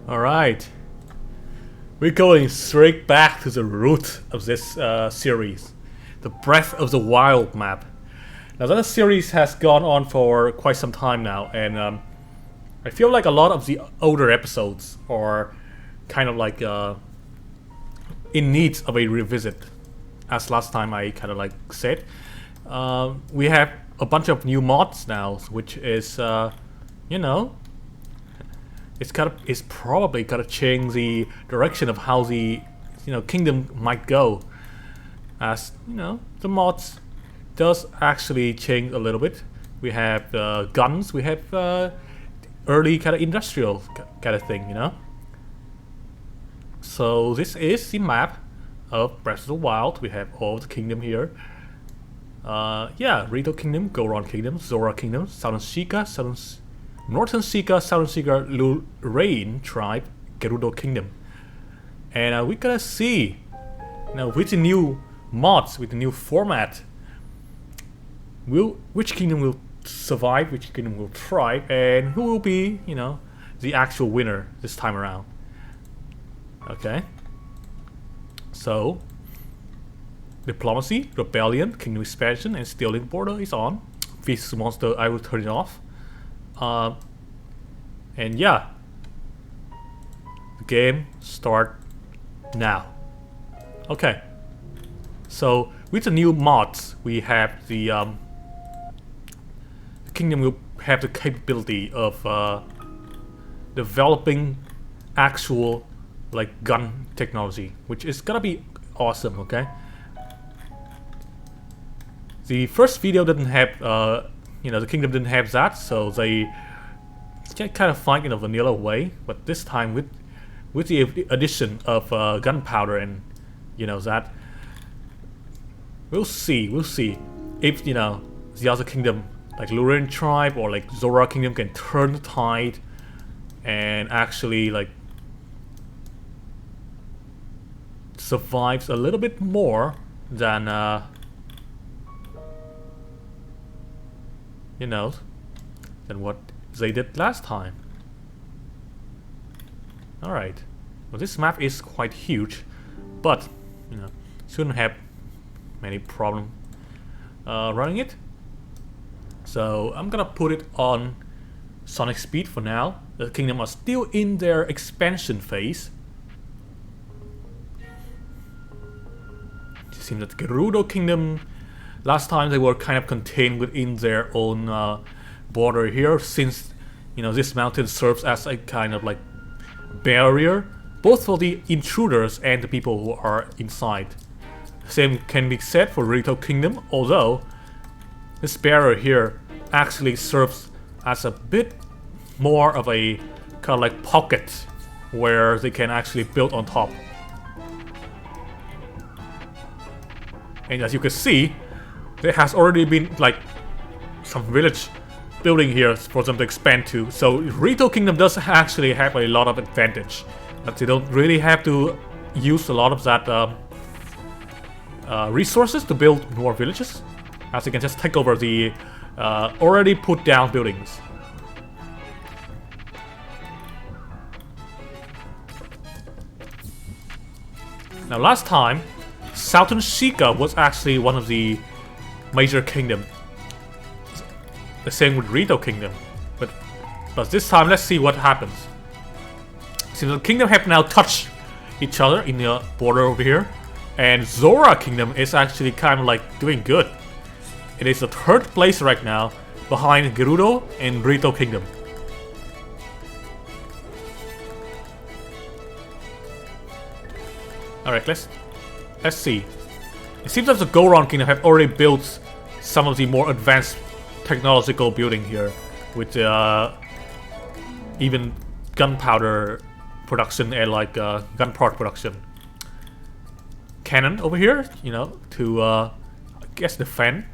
Alright, we're going straight back to the root of this series, the Breath of the Wild map. Now that series has gone on for quite some time now, and I feel like a lot of the older episodes are kind of like in need of a revisit. As last time I kind of like said, we have a bunch of new mods now, which is, you know, it's probably gonna change the direction of how the kingdom might go. As you know, the mods does actually change a little bit. We have guns, we have early kind of industrial kind of thing, you know. So this is the map of Breath of the Wild. We have all the kingdom here. Yeah, Gerudo Kingdom, Goron Kingdom, Zora Kingdom, Southern Sheikah, Northern Sheikah, Southern Sheikah, Lorraine Tribe, Gerudo Kingdom. And we're gonna see, with the new mods, with the new format, which kingdom will survive, which kingdom will thrive, and who will be, the actual winner this time around. Okay. So, diplomacy, rebellion, kingdom expansion, and stealing border is on. Feast monster, I will turn it off. And yeah, the game start now. Okay. So with the new mods, we have the kingdom will have the capability of developing actual like gun technology, which is gonna be awesome. Okay. The first video didn't have, the kingdom didn't have that, so they kind of find in a vanilla way. But this time, with the addition of gunpowder and that, we'll see if the other kingdom, like Lorraine Tribe or like Zora Kingdom, can turn the tide and actually like survives a little bit more than than what they did last time. Alright. Well, this map is quite huge, but shouldn't have many problem running it. So I'm gonna put it on Sonic Speed for now. The kingdom are still in their expansion phase. It seems that Gerudo Kingdom, last time they were kind of contained within their own border here, since this mountain serves as a kind of like barrier both for the intruders and the people who are inside. Same can be said for Gerudo Kingdom, although this barrier here actually serves as a bit more of a kind of like pocket where they can actually build on top. And as you can see, there has already been like some village building here for them to expand to. So Gerudo Kingdom does actually have a lot of advantage, but they don't really have to use a lot of that resources to build more villages, as they can just take over the already put down buildings. Now last time, Southern Sheikah was actually one of the major kingdoms. The same with Gerudo Kingdom, but this time let's see what happens. Since the kingdom have now touched each other in the border over here, and Zora Kingdom is actually kind of like doing good. It is the third place right now, behind Gerudo and Gerudo Kingdom. Alright, let's see. It seems that the Goron Kingdom have already built some of the more advanced technological building here, with even gunpowder production and like gunpowder production. Cannon over here, to I guess defend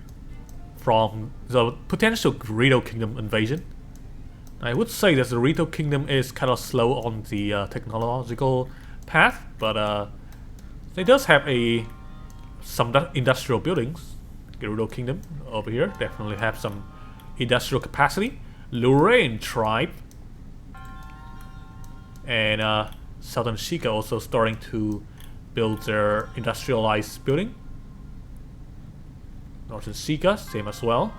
from the potential Gerudo Kingdom invasion. I would say that the Gerudo Kingdom is kind of slow on the technological path, but they does have some industrial buildings. Gerudo Kingdom over here definitely have some industrial capacity. Lorraine Tribe And Southern Sheikah also starting to build their industrialized building. Northern Sheikah, same as well.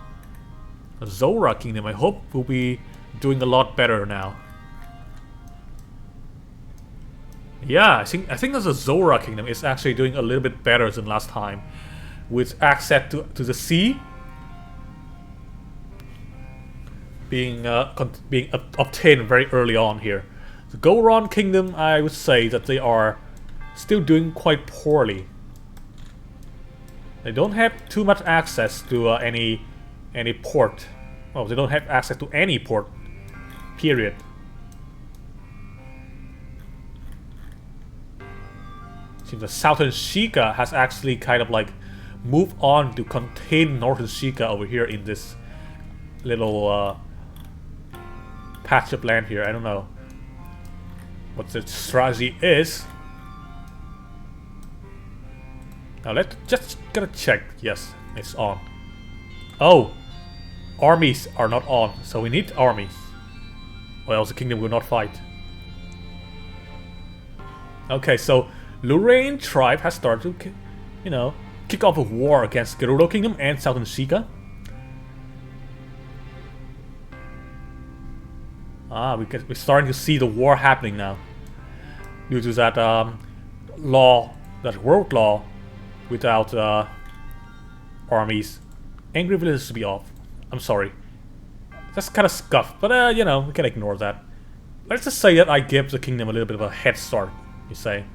Zora Kingdom, I hope, will be doing a lot better now. Yeah, I think that the Zora Kingdom is actually doing a little bit better than last time, with access to the sea being obtained very early on here. The Goron Kingdom, I would say that they are still doing quite poorly. They don't have too much access to any port. Well, they don't have access to any port, period. Seems that Southern Sheikah has actually kind of like moved on to contain Northern Sheikah over here in this little patch of land here. I don't know what the strategy is. Now let's just gotta check. Yes, it's on. Oh, armies are not on, so we need armies, or else the kingdom will not fight. Okay, so Lorraine tribe has started to, you know, kick off a war against Gerudo Kingdom and Southern Sheikah. We're starting to see the war happening now, due to that law, that world law, without armies. Angry villages to be off. I'm sorry. That's kind of scuffed, but you know, we can ignore that. Let's just say that I give the kingdom a little bit of a head start, you say,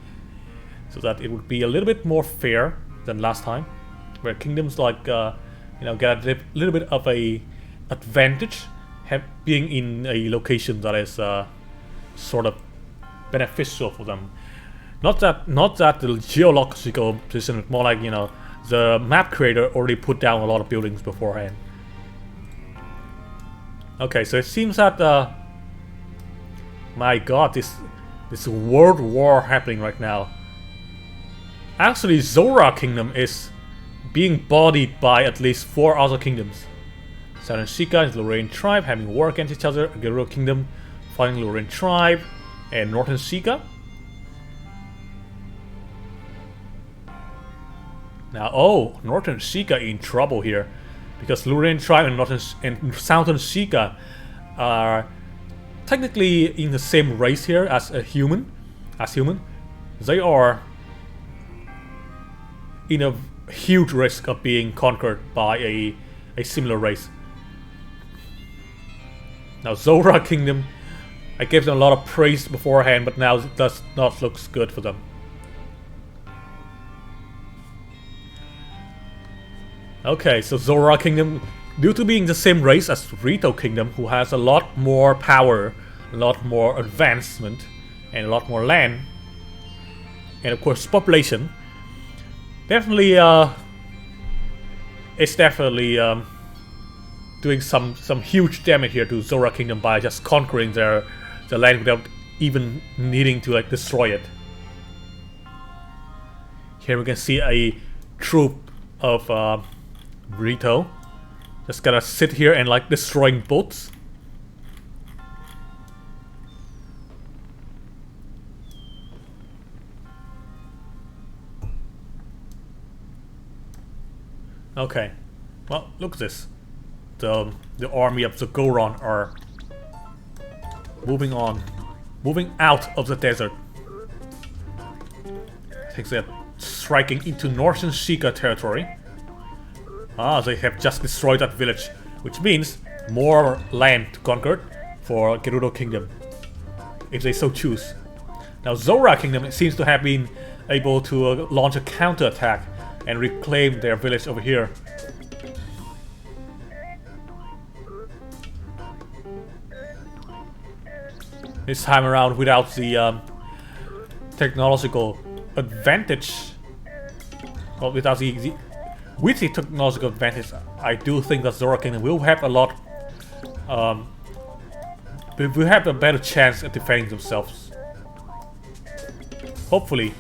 so that it would be a little bit more fair than last time, where kingdoms like you know, get a little bit of a advantage being in a location that is sort of beneficial for them. Not that the geological position, more like, you know, the map creator already put down a lot of buildings beforehand. Okay, so it seems that my god, this world war happening right now. Actually, Zora Kingdom is being bodied by at least 4 other kingdoms. Southern Sheikah and Lorraine tribe having war against each other. Gerudo Kingdom fighting Lorraine tribe and Northern Sheikah. Now, oh, Northern Sheikah in trouble here, because Lorraine tribe and Southern Sheikah are technically in the same race here as a human. They are in a huge risk of being conquered by a similar race. Now, Zora Kingdom, I gave them a lot of praise beforehand, but now it does not look good for them. Okay, so Zora Kingdom, due to being the same race as Gerudo Kingdom, who has a lot more power, a lot more advancement, and a lot more land, and of course population, definitely it's definitely doing some huge damage here to Zora Kingdom by just conquering their land without even needing to like destroy it. Here we can see a troop of Gerudo just gonna sit here and like destroying boats. Okay, well, look at this. The army of the Goron are moving on, moving out of the desert. I think they're striking into Northern Sheikah territory. They have just destroyed that village, which means more land to conquer for Gerudo Kingdom, if they so choose. Now, Zora Kingdom seems to have been able to launch a counterattack and reclaim their village over here. This time around without the technological advantage. Well, with the technological advantage, I do think that Zora Kingdom will have a lot. Will have a better chance at defending themselves. Hopefully.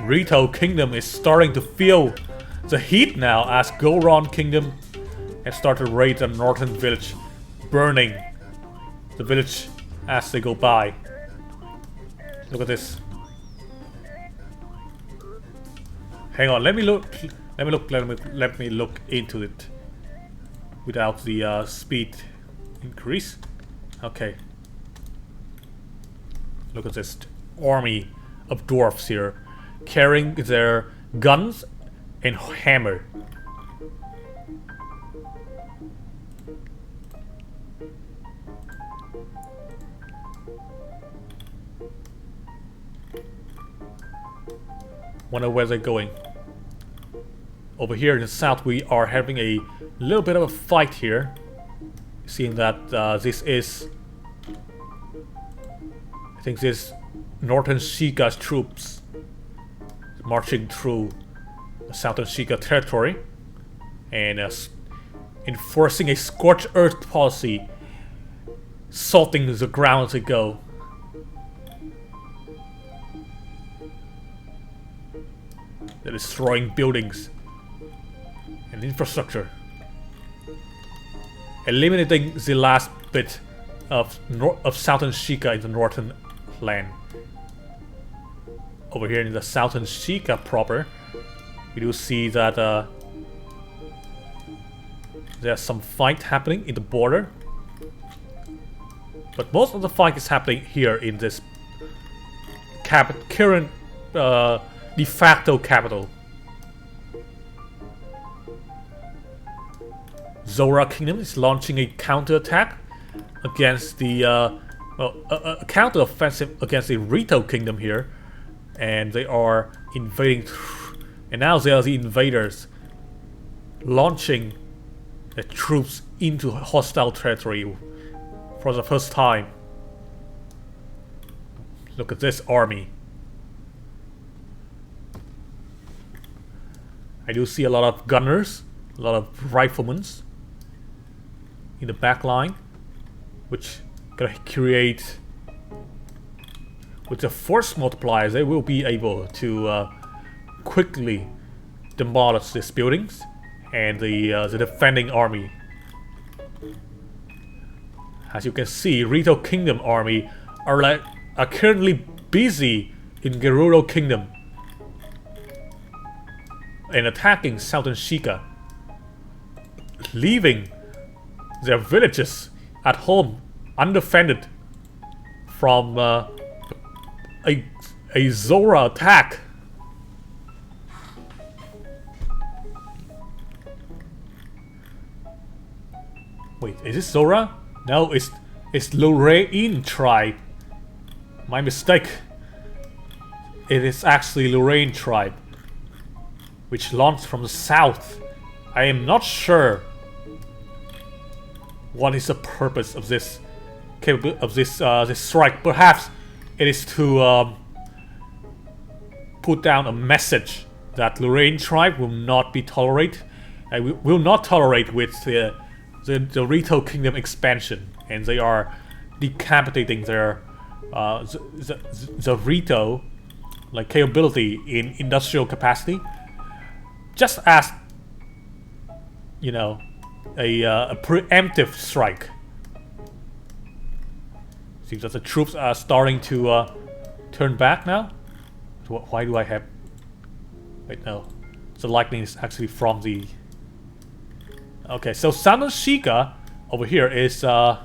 Rito Kingdom is starting to feel the heat now as Goron Kingdom has started to raid the northern village, burning the village as they go by. Look at this. Hang on, let me look into it without the speed increase. Okay. Look at this army of dwarfs here, carrying their guns and hammer. Wonder where they're going. Over here in the south we are having a little bit of a fight here. Seeing that this is... I think this Northern Sheikah's troops marching through Southern Sheikah territory and enforcing a scorched earth policy, salting the ground as they go. They're destroying buildings and infrastructure, eliminating the last bit of Southern Sheikah in the northern land. Over here in the Southern Sheikah proper, we do see that there's some fight happening in the border, but most of the fight is happening here in this current de facto capital. Zora Kingdom is launching a counterattack against the a counter-offensive against the Rito Kingdom here, and they are invading, and now they are the invaders launching the troops into hostile territory for the first time. Look at this army. I do see a lot of gunners, a lot of riflemen in the back line, which gonna create, with the force multipliers, they will be able to quickly demolish these buildings and the defending army. As you can see, Rito Kingdom army are currently busy in Gerudo Kingdom and attacking Southern Sheikah, leaving their villages at home undefended from a Zora attack. Wait, is this Zora? No, it's Lorraine tribe. My mistake. It is actually Lorraine tribe, which launched from the south. I am not sure what is the purpose of this this strike. Perhaps it is to put down a message that Lorraine tribe will not be will not tolerate with the Rito Kingdom expansion, and they are decapitating their the Rito capability in industrial capacity, just as, you know, a preemptive strike. Seems that the troops are starting to turn back now. Why do I have... Wait, no. The lightning is actually from the... Okay, so Southern Sheikah over here is... I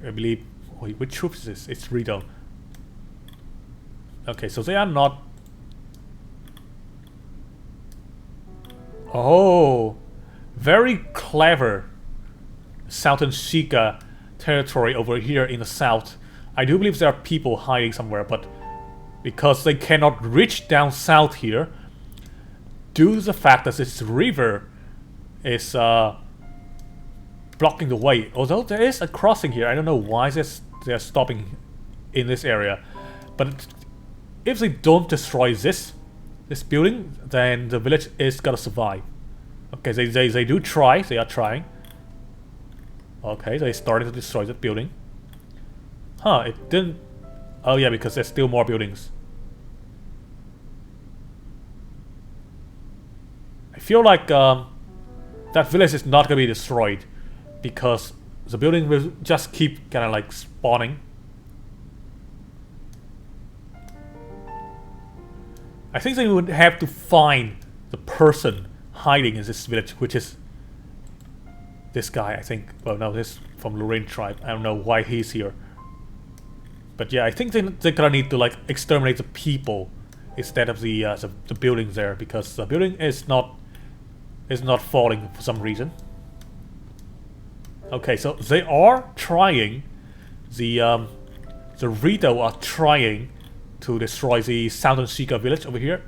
believe... Wait, which troops is this? It's Rito. Okay, so they are not... Oh... Very clever Southern Sheikah territory over here in the south. I do believe there are people hiding somewhere, but because they cannot reach down south here, due to the fact that this river is blocking the way. Although there is a crossing here, I don't know why they're stopping in this area. But if they don't destroy this building, then the village is gonna survive. Okay, they do try. They are trying. Okay, they started to destroy that building. Huh, it didn't... Oh yeah, because there's still more buildings. feel like that village is not gonna be destroyed because the building will just keep kind of like spawning. I think they would have to find the person hiding in this village, which is this guy, I think. Well, no, this from Lorraine tribe. I don't know why he's here. But yeah, I think they're gonna need to like exterminate the people instead of the buildings there, because the building is not falling for some reason. Okay, so they are trying, the Rito are trying to destroy the Southern Shika village over here.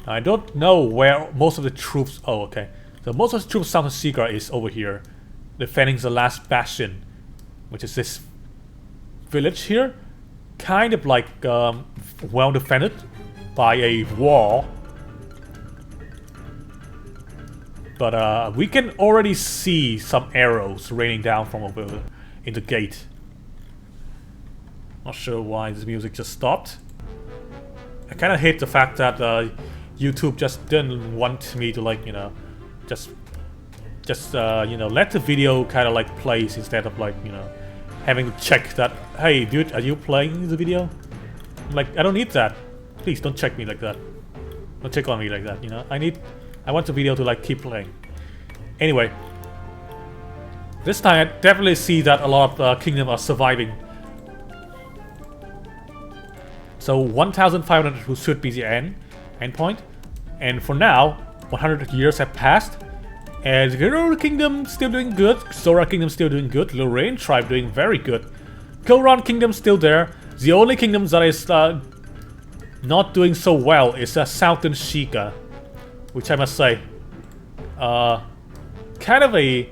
I don't know where most of the troops... Oh, okay. So most of the troops of Southern Shika is over here, defending the last bastion, which is this village here. Kind of like well defended by a wall. But we can already see some arrows raining down from over in the gate. Not sure why this music just stopped. I kind of hate the fact that YouTube just didn't want me to, like, you know, just you know, let the video kind of like plays instead of, like, you know, having to check that, hey dude, are you playing the video? I'm like, I don't need that. Please don't check me like that. Don't check on me like that, you know. I want the video to like keep playing. Anyway, this time I definitely see that a lot of kingdoms are surviving. So 1,500 should be the endpoint, and for now 100 years have passed, and Gerudo Kingdom still doing good, Zora Kingdom still doing good, Lorraine tribe doing very good, Gerudo Kingdom still there. The only kingdom that is not doing so well is Southern Shika, which I must say, kind of a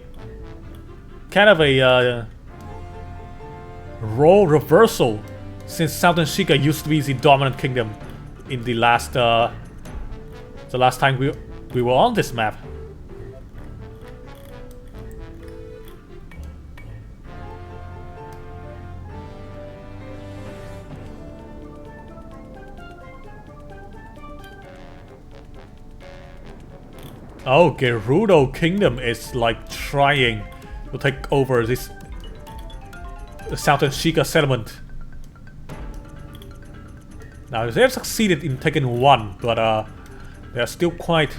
role reversal, since Southern Shika used to be the dominant kingdom in the last time we were on this map. Oh, Gerudo Kingdom is like trying to take over this Southern Shika settlement. Now they have succeeded in taking one, but there's still quite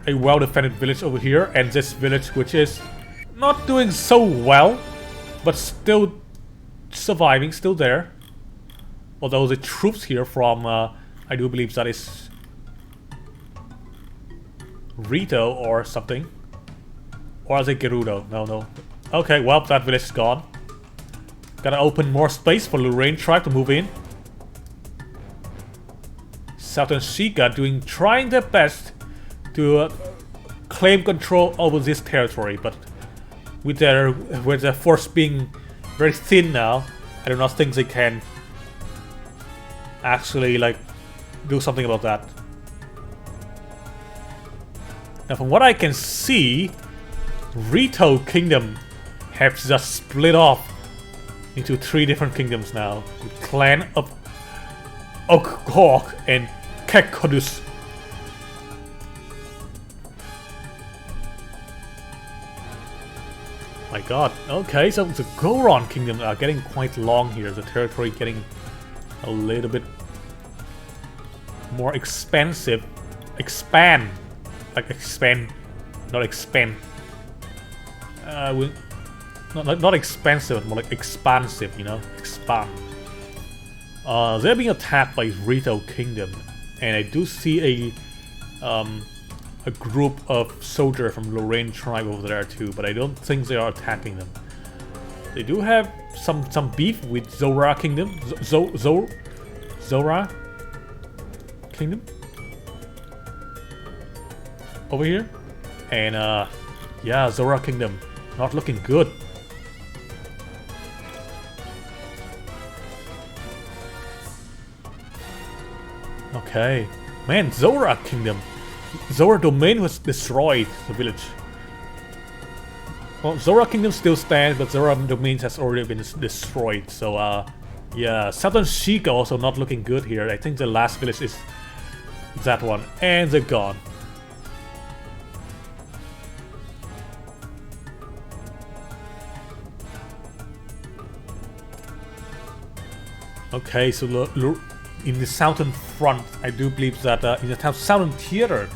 a well-defended village over here, and this village which is not doing so well, but still surviving, still there. Although the troops here from, I do believe that is Rito or something. Or is it Gerudo? No. Okay, well, that village is gone. Gotta open more space for Lorraine tribe to move in. Southern Shika trying their best to claim control over this territory, but with their force being very thin now, I do not think they can actually like do something about that. Now, from what I can see, Rito Kingdom have just split off into 3 different kingdoms now, with Clan of Okhok and Kekodus. My god, okay, so the Goron Kingdom are getting quite long here, the territory getting a little bit more expansive. Expand. Like expand, not expand. Not expensive, more like expansive, you know? Expand. They're being attacked by Rito Kingdom, and I do see a group of soldiers from Lorraine tribe over there too, but I don't think they are attacking them. They do have some beef with Zora Kingdom, Zora Kingdom over here, and yeah, Zora Kingdom not looking good. Okay, man, Zora Kingdom. Zora domain was destroyed, the village. Well, Zora Kingdom still stands, but Zora domain has already been destroyed, so Yeah, Southern Sheikah also not looking good here. I think the last village is that one, and they're gone. Okay, so in the southern front, I do believe that in the southern theater,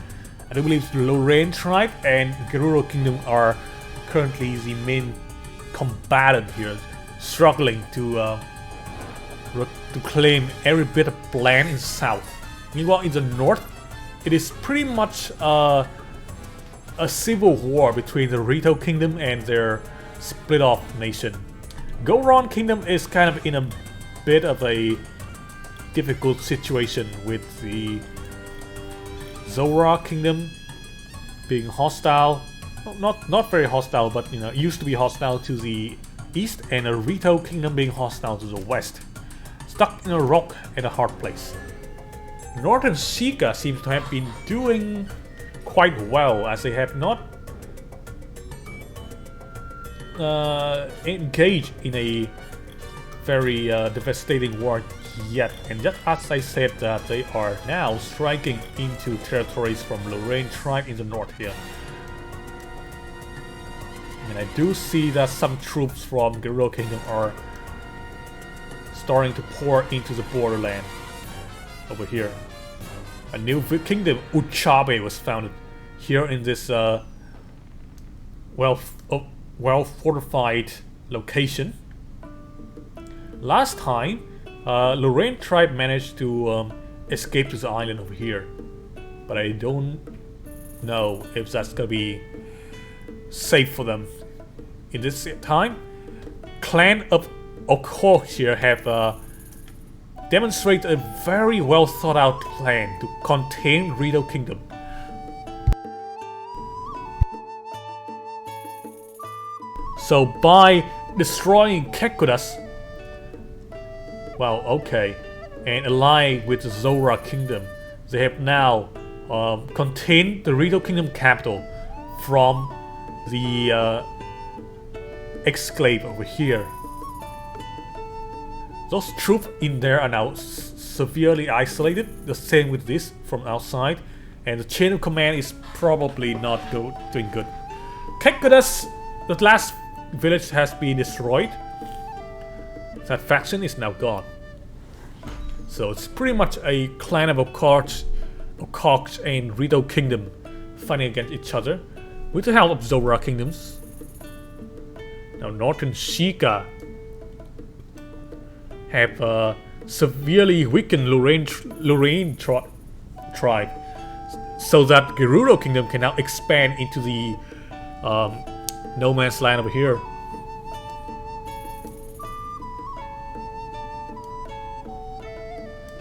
I do believe the Lorraine tribe and Gerudo Kingdom are currently the main combatant here, struggling to claim every bit of land in the south. Meanwhile, in the north, it is pretty much a civil war between the Rematch Kingdom and their split-off nation. Goron Kingdom is kind of in a bit of a difficult situation with the Zora Kingdom being hostile. Well, not very hostile, but you know, used to be hostile to the east, and the Rematch Kingdom being hostile to the west. Stuck in a rock at a hard place. Northern Sheikah seems to have been doing quite well, as they have not engaged in a very devastating war yet. And just as I said, that they are now striking into territories from Lorraine tribe in the north here. And I do see that some troops from Gerudo Kingdom are starting to pour into the borderland over here. A new kingdom, Uchabe, was founded here in this well fortified location. Last time, Lorraine tribe managed to escape to the island over here, but I don't know if that's gonna be safe for them. In this time, clan of Oko here have demonstrated a very well thought out plan to contain Gerudo Kingdom. So by destroying Kekudas, well, okay, and allying with the Zora Kingdom, they have now contained the Gerudo Kingdom capital from the exclave over here. Those troops in there are now severely isolated, the same with this from outside, and the chain of command is probably not doing good. Kekudas, the last village has been destroyed. That faction is now gone. So it's pretty much a clan of Okoch and Gerudo Kingdom fighting against each other with the help of Zora Kingdoms. Now Northern Sheikah have severely weakened Lorraine tribe, so that Gerudo Kingdom can now expand into the no man's land over here.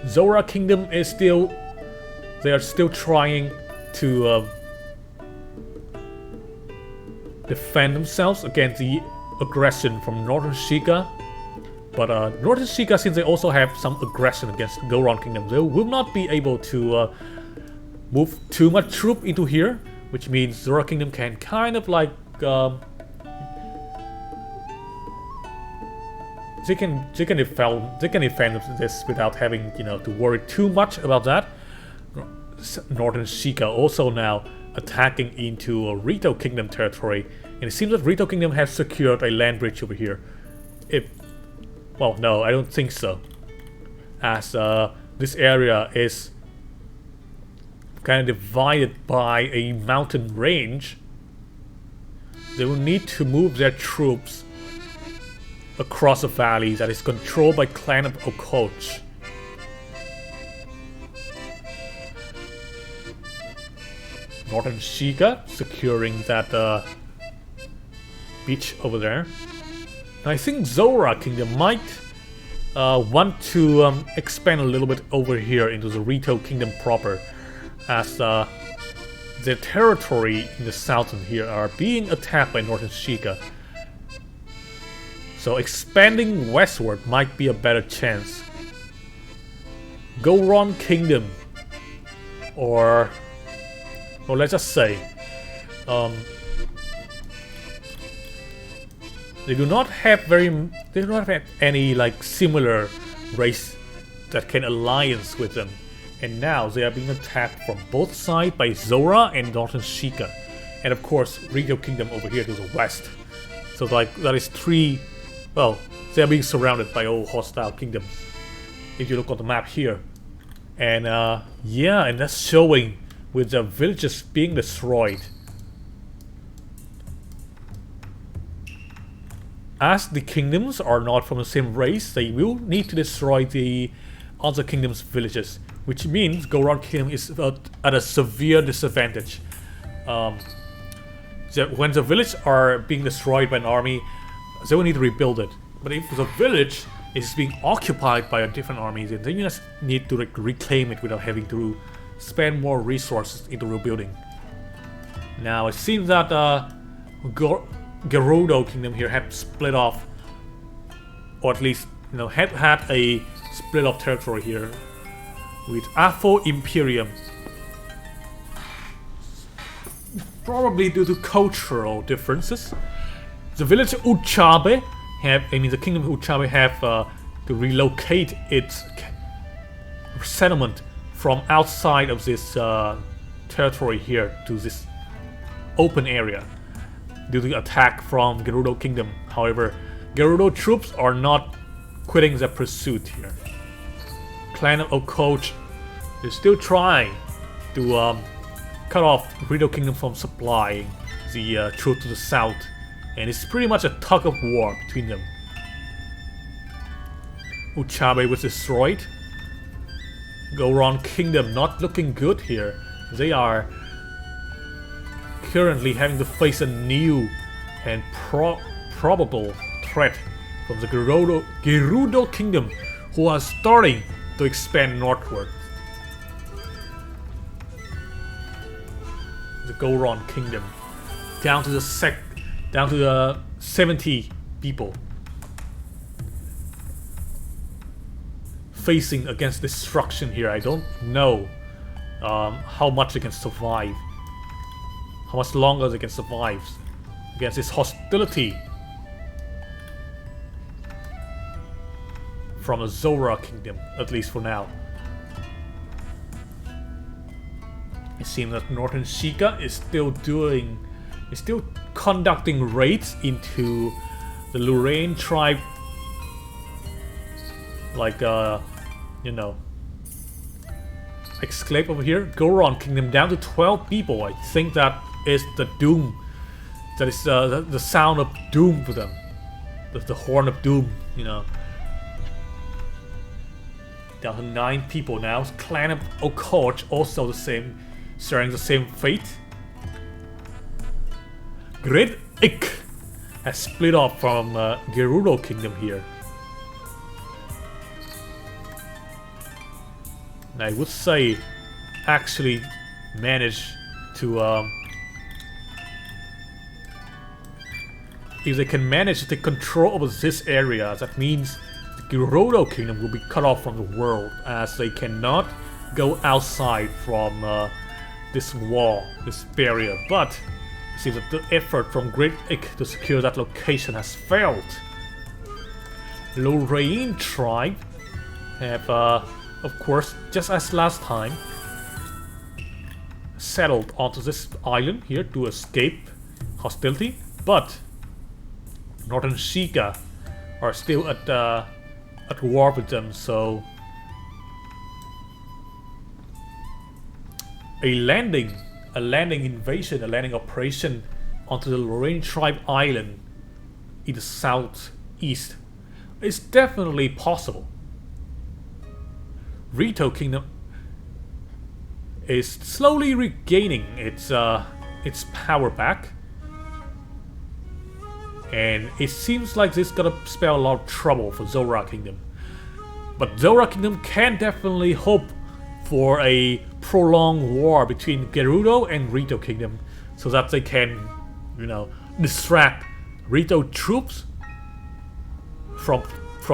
Zora Kingdom is still, they are still trying to defend themselves against the aggression from Northern Sheikah. But Northern Sheikah, since they also have some aggression against Goron Kingdom, they will not be able to move too much troop into here, which means Zora Kingdom can kind of like they can defend this without having, you know, to worry too much about that. Northern Sheikah also now attacking into Gerudo Kingdom territory, and it seems that Gerudo Kingdom has secured a land bridge over here. Well, no, I don't think so, as this area is kind of divided by a mountain range. They will need to move their troops across a valley that is controlled by clan of Okoch. Northern Sheikah securing that beach over there. I think Zora Kingdom might want to expand a little bit over here into the Gerudo Kingdom proper, as their territory in the southern here are being attacked by Northern Sheikah. So expanding westward might be a better chance. Goron Kingdom, or let's just say They do not have they do not have any like similar race that can alliance with them. And now they are being attacked from both sides by Zora and Northern Sheikah. And of course, Gerudo Kingdom over here to the west. So like that is three, well, they are being surrounded by all hostile kingdoms. If you look on the map here. And yeah, and that's showing with the villages being destroyed. As the kingdoms are not from the same race, they will need to destroy the other kingdoms' villages. Which means Zora Kingdom is at a severe disadvantage. When the villages are being destroyed by an army, they will need to rebuild it. But if the village is being occupied by a different army, then you just need to reclaim it without having to spend more resources into rebuilding. Now it seems that Gerudo Kingdom here had split off, or at least had a split off territory here with Afo Imperium. Probably due to cultural differences. The village Uchabe the kingdom of Uchabe have to relocate its settlement from outside of this territory here to this open area due to attack from Gerudo Kingdom. However, Gerudo troops are not quitting their pursuit here. Clan of Okoch is still trying to cut off Gerudo Kingdom from supplying the troops to the south, and it's pretty much a tug of war between them. Uchabe was destroyed. Zora Kingdom not looking good here. They are currently having to face a new and probable threat from the Gerudo Kingdom, who are starting to expand northward. The Zora Kingdom down to the 70 people facing against destruction here. I don't know how much they can survive, how much longer they can survive against this hostility from the Zora Kingdom, at least for now. It seems that Northern Sheikah is still conducting raids into the Lorraine tribe, like exclave over here. Zora Kingdom down to 12 people. I think that is the doom. That is the sound of doom for them. The horn of doom, Down to 9 people now. Clan of Okoch also the same, sharing the same fate. Great Ik has split off from Gerudo Kingdom here. And I would say actually manage to if they can manage to take control over this area, that means the Gerudo Kingdom will be cut off from the world, as they cannot go outside from this wall, this barrier. But it seems that the effort from Great Ik to secure that location has failed. Lorraine tribe have, of course, just as last time, settled onto this island here to escape hostility, but Northern Sheikah are still at war with them, so a landing invasion, a landing operation onto the Lorraine tribe island in the southeast is definitely possible. Reto Kingdom is slowly regaining its power back, and it seems like this is gonna spell a lot of trouble for Zora Kingdom. But Zora Kingdom can definitely hope for a prolonged war between Gerudo and Reto Kingdom, so that they can, distract Reto troops from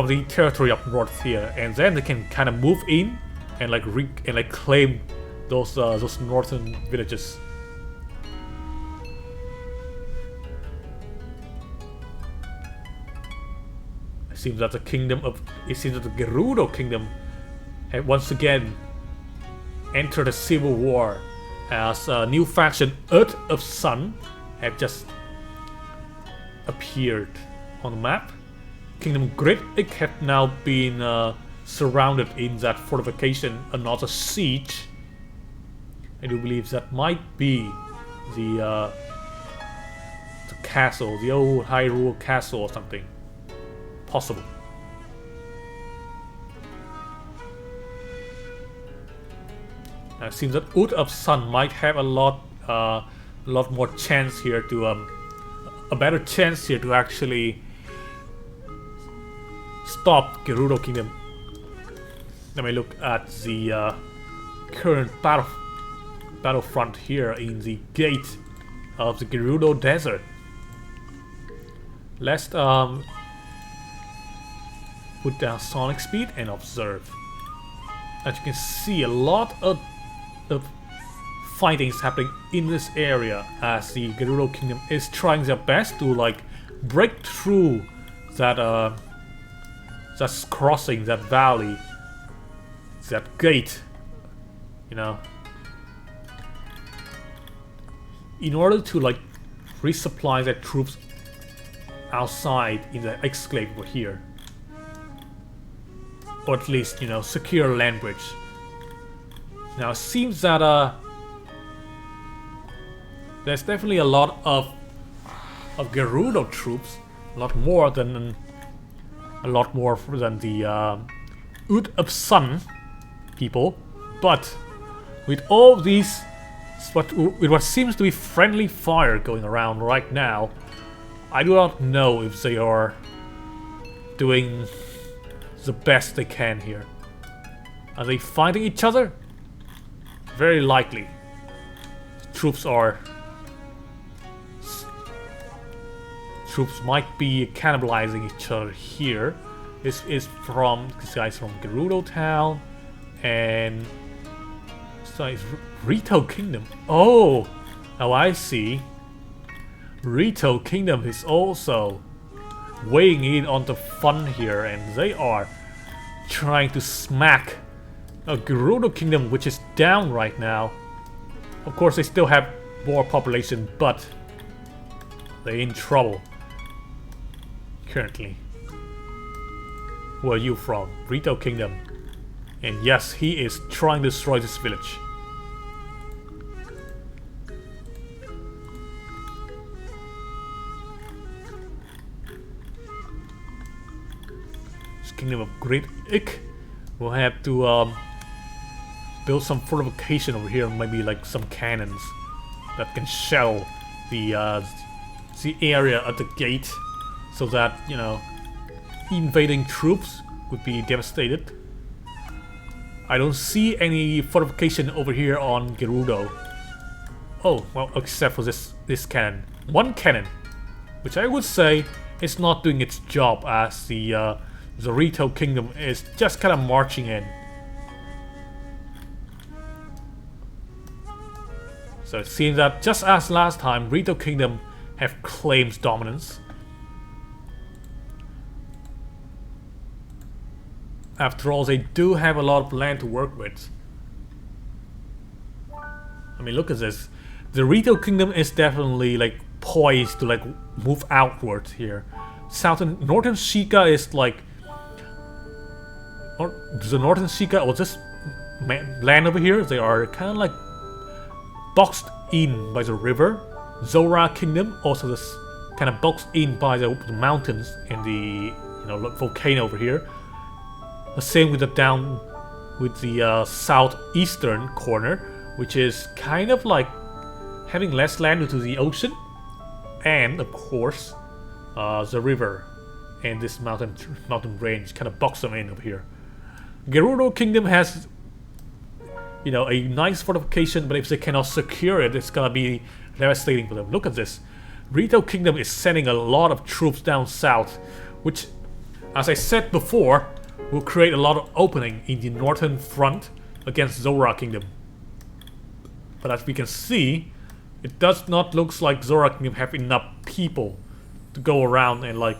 the territory up north here, and then they can kind of move in and claim those northern villages. . seems that the Gerudo Kingdom have once again entered a civil war, as a new faction, Earth of Sun, have just appeared on the map. Kingdom Great Egg have now been surrounded in that fortification, another siege. I do believe that might be the castle, the old Hyrule castle or something. Possible. Now it seems that Earth of Sun might have a lot more chance here to a better chance here to actually stop Gerudo Kingdom. Let me look at the current battlefront here in the gate of the Gerudo Desert. Let's put down sonic speed and observe. As you can see, a lot of fighting is happening in this area, as the Gerudo Kingdom is trying their best to like break through that that's crossing that valley, that gate, you know, in order to like resupply their troops outside in the exclave over here, or at least, you know, secure land bridge. Now it seems that there's definitely a lot of Gerudo troops, a lot more than the Earth of Sun people, but with all these, with what seems to be friendly fire going around right now, I do not know if they are doing the best they can here. Are they fighting each other? Very likely. Troops might be cannibalizing each other here. This is from this guy's from Gerudo Town, and this guy's Rito Kingdom. Oh, now I see. Rito Kingdom is also weighing in on the fun here, and they are trying to smack a Gerudo Kingdom, which is down right now. Of course, they still have more population, but they're in trouble currently. Where are you from? Rito Kingdom. And yes, he is trying to destroy this village. This Kingdom of Great Ick will have to build some fortification over here, maybe like some cannons that can shell the area at the gate, so that, you know, invading troops would be devastated. I don't see any fortification over here on Gerudo. Oh, well, except for this cannon. One cannon, which I would say is not doing its job, as the Rito Kingdom is just kind of marching in. So it seems that just as last time, Rito Kingdom have claimed dominance. After all, they do have a lot of land to work with. I mean, look at this. The Rito Kingdom is definitely like poised to like move outward here. Northern Sheikah is like, the Northern Sheikah or this land over here, they are kind of like boxed in by the river. Zora Kingdom also this kind of boxed in by the mountains and the, you know, volcano over here. The same with the southeastern corner, which is kind of like having less land due to the ocean, and of course the river and this mountain range kind of box them in over here. Gerudo Kingdom has, you know, a nice fortification, but if they cannot secure it, it's gonna be devastating for them. Look at this. Rito Kingdom is sending a lot of troops down south, which, as I said before, will create a lot of opening in the northern front against Zora Kingdom. But as we can see, it does not look like Zora Kingdom have enough people to go around and like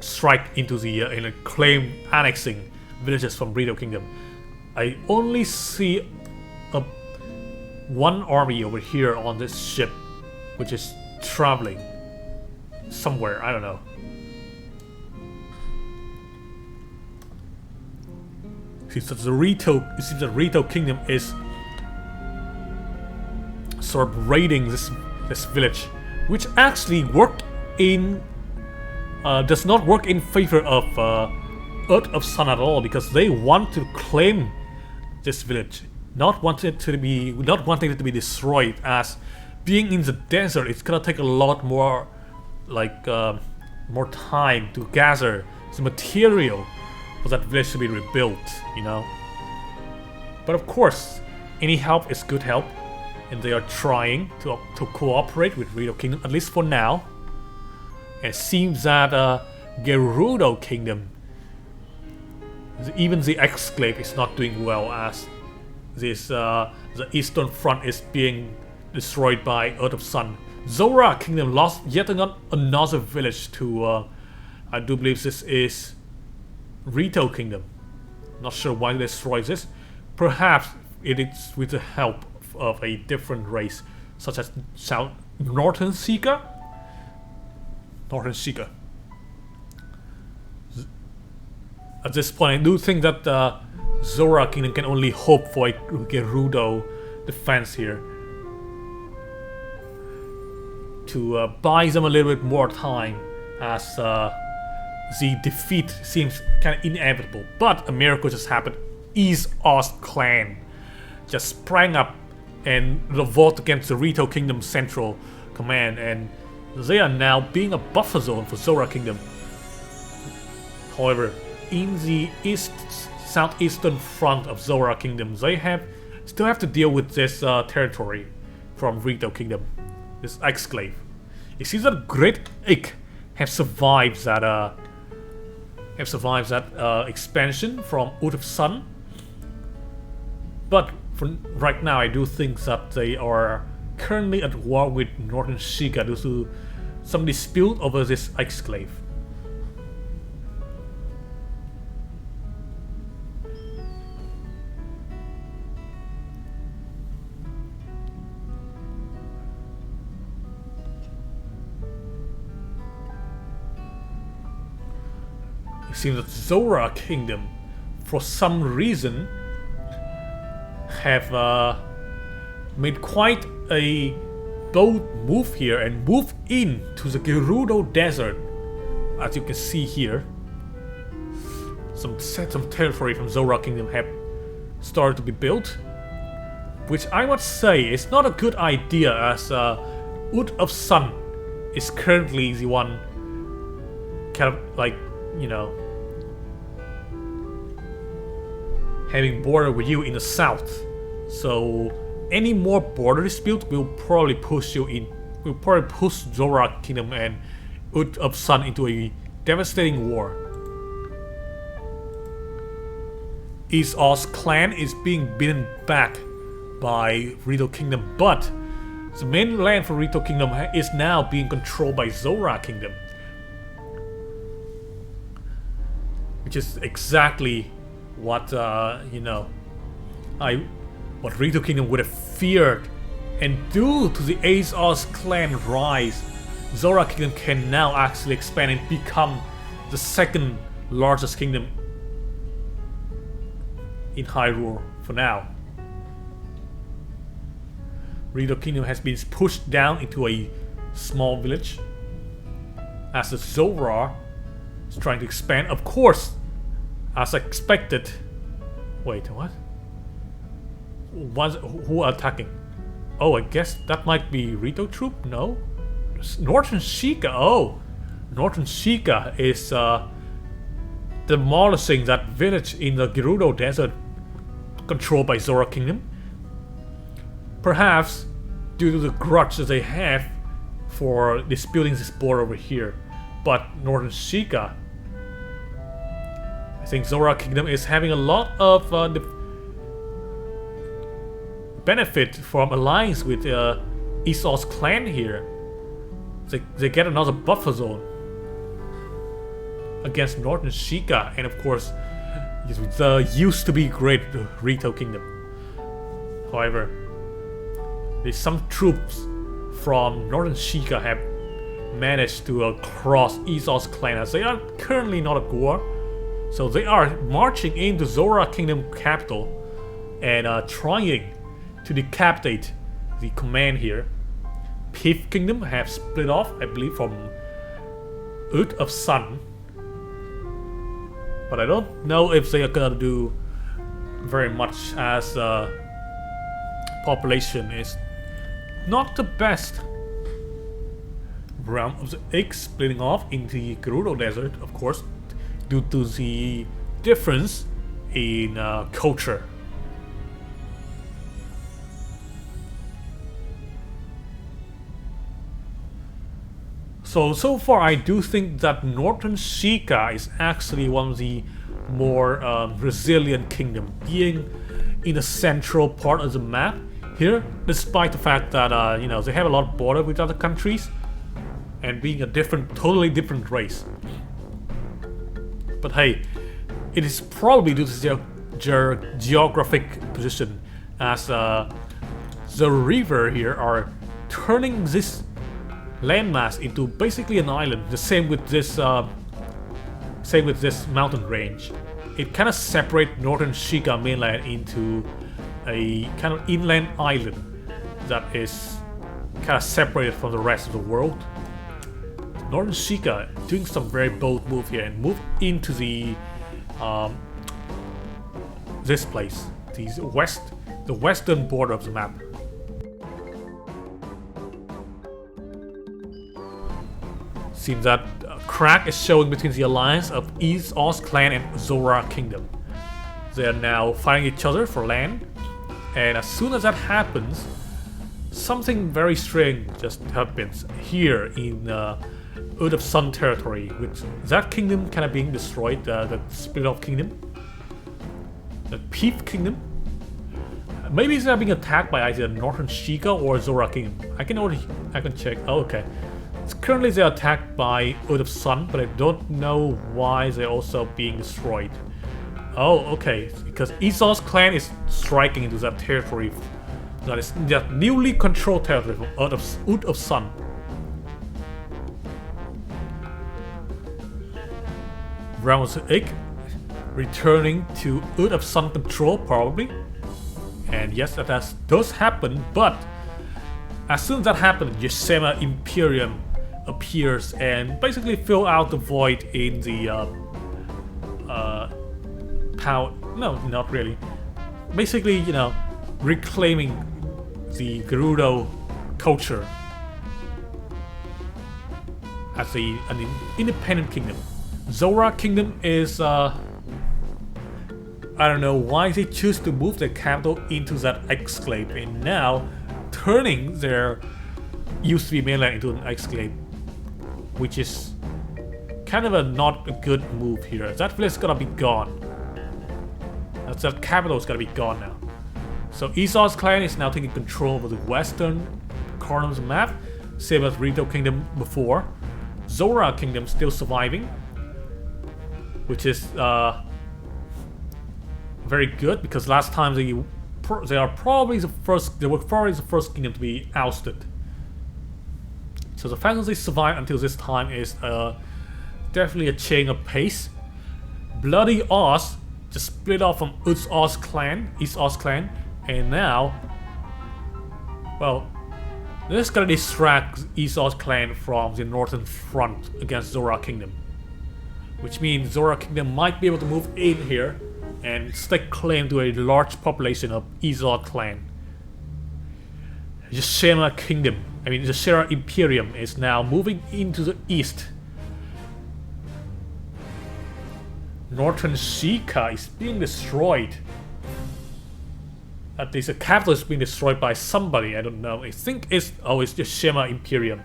strike into the and claim annexing villages from Gerudo Kingdom. I only see one army over here on this ship, which is traveling somewhere. I don't know. It seems that the Gerudo Kingdom is sort of raiding this village, which actually does not work in favor of Earth of Sun at all, because they want to claim this village, not wanting it to be destroyed. As being in the desert, it's gonna take a lot more, more time to gather the material for that village to be rebuilt, you know. But of course, any help is good help, and they are trying to cooperate with Gerudo Kingdom, at least for now. And it seems that Gerudo Kingdom, even the exclave, is not doing well, as this the eastern front is being destroyed by Earth of Sun. Zora Kingdom lost yet another village to I do believe this is Gerudo Kingdom. Not sure why they destroyed this. Perhaps it is with the help of a different race, such as Northern Seeker. At this point, I do think that Zora Kingdom can only hope for a Gerudo defense here to buy them a little bit more time, as the defeat seems kind of inevitable. But a miracle just happened. East Oz clan just sprang up and revolt against the Gerudo Kingdom Central Command, and they are now being a buffer zone for Zora Kingdom. However, in the southeastern front of Zora Kingdom, they still have to deal with this territory from Gerudo Kingdom, this exclave. It seems that Great Ick have survived that expansion from Earth of Sun, but for right now, I do think that they are currently at war with Northern Shiga due to some dispute over this exclave. It seems that Zora Kingdom, for some reason, have made quite a bold move here and moved into the Gerudo Desert. As you can see here, some territory from Zora Kingdom have started to be built, which I must say is not a good idea, as Earth of Sun is currently the one kind of like, you know, having border with you in the south. So any more border dispute will probably push Zora Kingdom and Earth of Sun into a devastating war. East Oz clan is being beaten back by Gerudo Kingdom, but the main land for Gerudo Kingdom is now being controlled by Zora Kingdom, which is exactly what what Gerudo Kingdom would have feared. And due to the East Oz clan rise, Zora Kingdom can now actually expand and become the second largest kingdom in Hyrule for now. Gerudo Kingdom has been pushed down into a small village as the Zora is trying to expand, of course, as expected. Wait, what? Who are attacking? Oh, I guess that might be Gerudo troop? No? Northern Sheikah. Oh! Northern Sheikah is demolishing that village in the Gerudo Desert controlled by Zora Kingdom. Perhaps due to the grudge that they have for disputing this border over here. But Northern Sheikah, I think Zora Kingdom is having a lot of benefit from alliance with East Oz clan here. They get another buffer zone. against Northern Sheikah, and of course the used to be great Gerudo Kingdom. However, some troops from Northern Sheikah have managed to cross Esau's clan, as they are currently not at war. So they are marching into Zora Kingdom capital and trying to decapitate the command here. Pith Kingdom have split off, I believe, from Earth of Sun. But I don't know if they are gonna do very much, as population is not the best. Realm of the Egg splitting off into the Gerudo Desert, of course, due to the difference in culture. So far I do think that Northern Sheikah is actually one of the more resilient kingdom, being in the central part of the map here, despite the fact that you know, they have a lot of border with other countries and being a totally different race. But hey, it is probably due to their geographic position, as the river here are turning this landmass into basically an island. The same with this mountain range. It kind of separates Northern Sheikah mainland into a kind of inland island that is kind of separated from the rest of the world. Northern Sheikah doing some very bold move here and move into the this place, the western border of the map. Seems that a crack is showing between the alliance of Esau's clan and Zora Kingdom. They are now fighting each other for land, and as soon as that happens, something very strange just happens here in Earth of Sun territory, with that kingdom kind of being destroyed, the split off kingdom, the Pith Kingdom. Maybe they're being attacked by either Northern Sheikah or Zora Kingdom. I can check. Oh, okay. Currently they're attacked by Earth of Sun, but I don't know why they're also being destroyed. Oh, okay, because Esau's clan is striking into that territory that is that newly controlled territory from Earth of Sun. Realm of the Egg returning to Earth of Sun control, probably. And yes, that does happen, but as soon as that happens, Yashima Imperium appears and basically fill out the void in the power. No, not really. Basically, you know, reclaiming the Gerudo culture as an independent kingdom. Zora Kingdom is I don't know why they choose to move their capital into that exclave, and now turning their used to be mainland into an exclave, which is kind of not a good move here. That village is gonna be gone. That capital is gonna be gone now. So Esau's clan is now taking control of the western corner of the map, same as Gerudo Kingdom before. Zora Kingdom still surviving, which is very good, because last time they were probably the first kingdom to be ousted. So the fact that they survived until this time is definitely a change of pace. Bloody Oz just split off from Esau's clan, and now, well, this is gonna distract Esau's clan from the northern front against Zora Kingdom, which means Zora Kingdom might be able to move in here and stake claim to a large population of Esau's clan. Yashima Kingdom, the Yashima Imperium is now moving into the east. Northern Sheikah is being destroyed. At least the capital is being destroyed by somebody, I don't know. I think it's Yashima Imperium.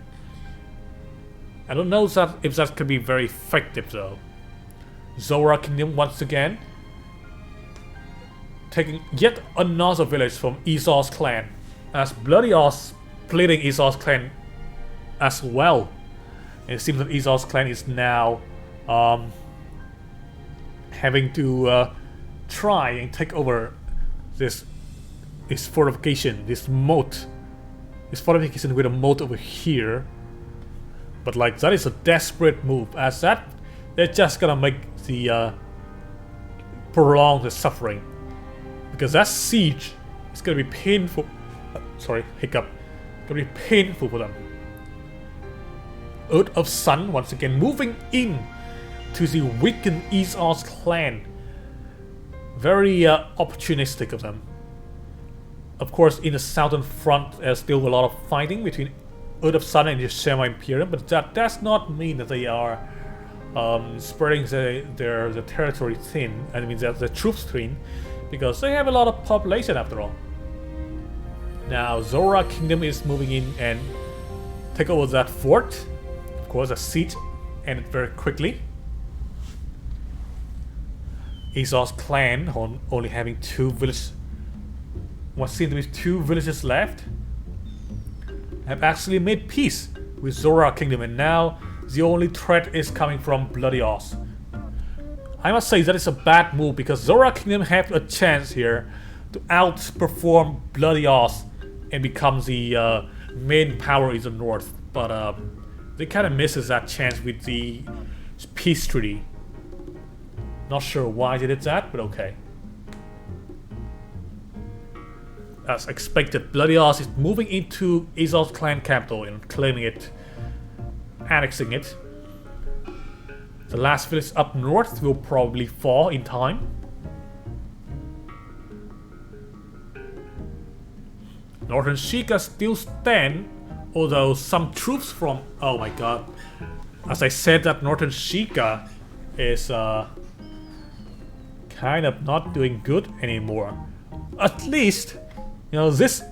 I don't know if that could be very effective though. Zora Kingdom once again taking yet another village from Esau's clan, as Bloody Oz splitting Esau's clan as well. And it seems that Esau's clan is now having to try and take over this fortification, this moat. This fortification with a moat over here. But like, that is a desperate move, as that they're just gonna make the prolong the suffering, because that siege is gonna be painful. Sorry, hiccup. Gonna be painful for them. Earth of Sun once again moving in to the weakened Esau's clan. Very opportunistic of them. Of course, in the southern front, there's still a lot of fighting between Earth of Sun and the Shema Imperium, but that does not mean that they are spreading their territory thin. I mean, the troops thin, because they have a lot of population after all. Now, Zora Kingdom is moving in and take over that fort. Of course, a siege ended very quickly. Esau's clan only having what seems to be 2 villages left, have actually made peace with Zora Kingdom, and now the only threat is coming from Bloody Oz. I must say that is a bad move, because Zora Kingdom have a chance here to outperform Bloody Oz and become the main power in the north, but they kind of misses that chance with the peace treaty. Not sure why they did that, but okay. As expected, Bloody Oz is moving into Esau's clan capital and claiming it, annexing it. The last village up north will probably fall in time. Northern Sheikah still stand, although some troops from... Oh my god. As I said, that Northern Sheikah is kind of not doing good anymore. At least, you know, this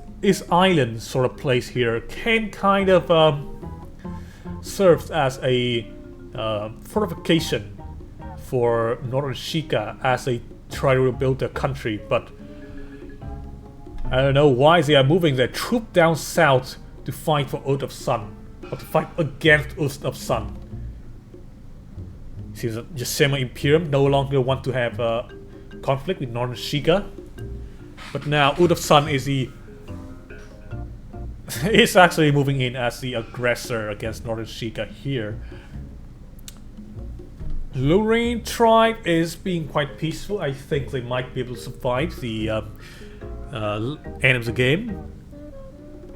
island sort of place here can kind of serve as a fortification for Northern Sheikah as they try to rebuild their country, but I don't know why they are moving their troop down south to fight for Earth of Sun, or to fight against Earth of Sun. Seems that Yosemite Imperium no longer want to have a conflict with Northern Sheikah, but now Earth of Sun is is actually moving in as the aggressor against Northern Sheikah here. Lorraine tribe is being quite peaceful. I think they might be able to survive the end of the game,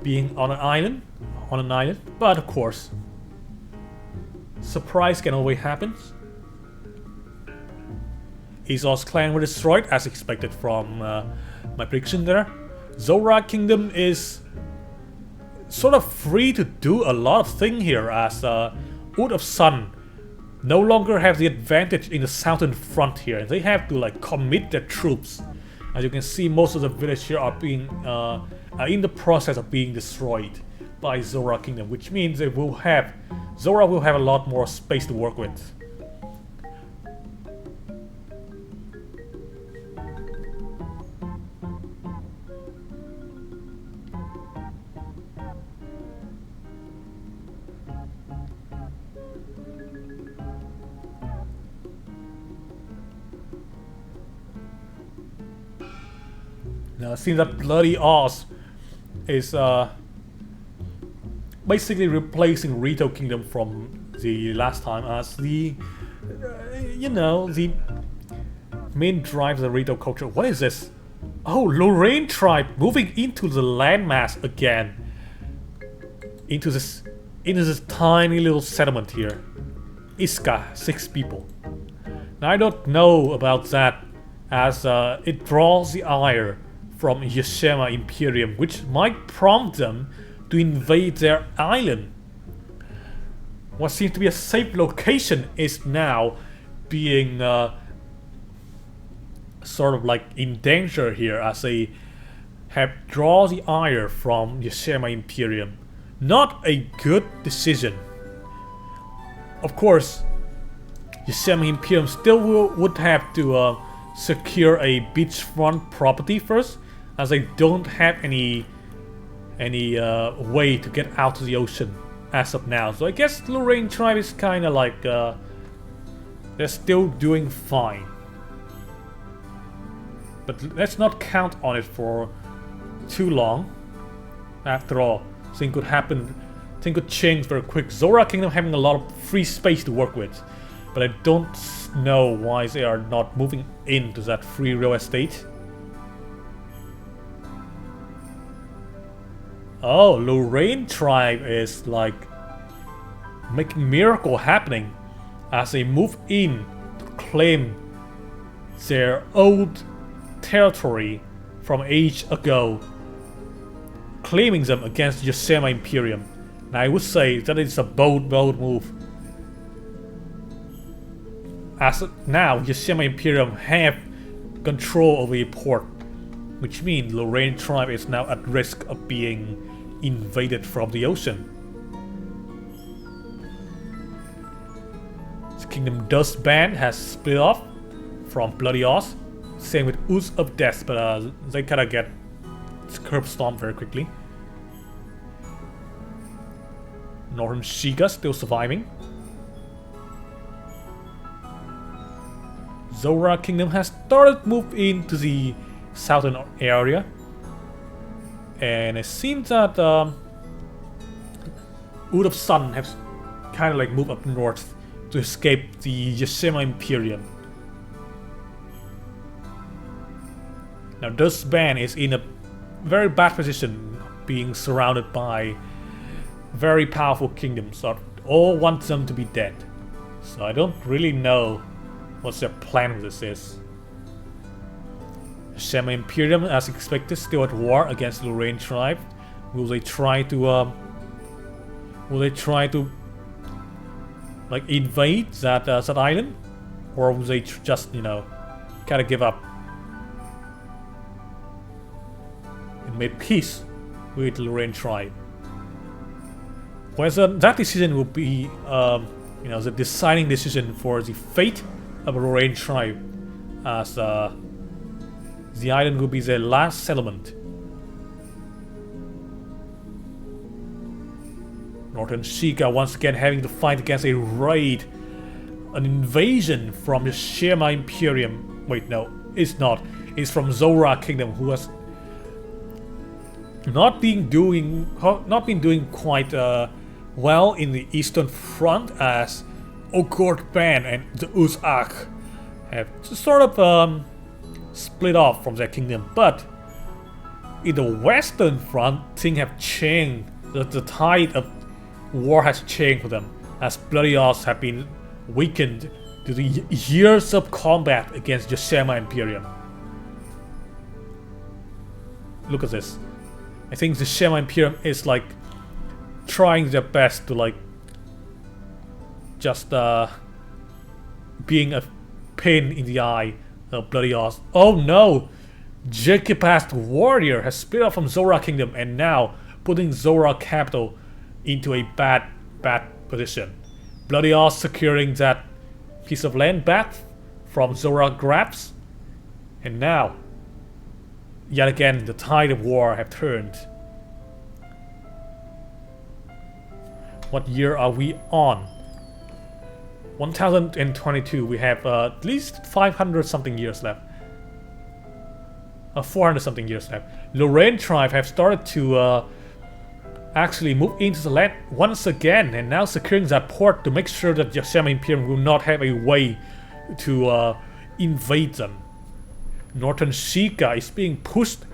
being on an island, but of course, surprise can always happen. Esau's clan were destroyed as expected from my prediction there. Zora Kingdom is sort of free to do a lot of things here, as Earth of Sun no longer have the advantage in the southern front here. They have to like commit their troops. As you can see, most of the village here are being are in the process of being destroyed by Zora Kingdom, which means Zora will have a lot more space to work with. Now it seems that Bloody Oz is basically replacing Gerudo Kingdom from the last time as the, you know, the main drive of the Gerudo culture. What is this? Oh, Lorraine tribe moving into the landmass again. Into this tiny little settlement here. Iska, 6 people. Now I don't know about that, as it draws the ire from Yosemite Imperium, which might prompt them to invade their island. What seems to be a safe location is now being sort of like in danger here, as they have drawn the ire from Yosemite Imperium. Not a good decision. Of course, Yosemite Imperium still would have to secure a beachfront property first, as they don't have any way to get out to the ocean as of now. So I guess Lorraine tribe is kind of like they're still doing fine. but let's not count on it for too long. After all, things could happen, things could change very quick. Zora Kingdom having a lot of free space to work with, but I don't know why they are not moving into that free real estate. Oh, Lorraine tribe is like making miracle happening as they move in to claim their old territory from age ago, claiming them against Yashima Imperium. Now I would say that is a bold move. As now Yashima Imperium have control over the port, which means Lorraine tribe is now at risk of being invaded from the ocean. The Kingdom Dust Band has split off from Bloody Oz. Same with Ooze of Death, but they kinda get curb stomped very quickly. Northern Shiga still surviving. Zora Kingdom has started to move into the southern area, and it seems that Wood of Sun has kind of like moved up north to escape the Yashima Imperium. Now Dust Band is in a very bad position, being surrounded by very powerful kingdoms that all want them to be dead. So I don't really know what their plan with this is. Yashima Imperium, as expected, still at war against the Lorraine tribe. Will they try to like invade that that island, or will they just, you know, kind of give up and make peace with the Lorraine tribe? Whether that decision will be, you know, the deciding decision for the fate of the Lorraine tribe, as the island will be their last settlement. Northern Shiga once again having to fight against a raid, an invasion from the Yashima Imperium. Wait, no, it's not. It's from Zora Kingdom, who has not been doing quite well in the Eastern Front, as Ogord Band and the Uzak have sort of split off from their kingdom. But in the Western Front, things have changed. The tide of war has changed for them, as Bloody Oz have been weakened due to years of combat against Yashima Imperium. Look at this. I think the Yashima Imperium is like trying their best to like just being a pain in the eye of Bloody Oz. Oh no! Jekipast Warrior has split off from Zora Kingdom and now putting Zora capital into a bad position. Bloody Oz securing that piece of land back from Zora grabs, and now yet again the tide of war have turned. What year are we on? 1022. We have at least 500 something years left. 400 something years left. Lorraine tribe have started to actually move into the land once again, and now securing that port to make sure that Yashima Imperium will not have a way to invade them. Northern Shiga is being pushed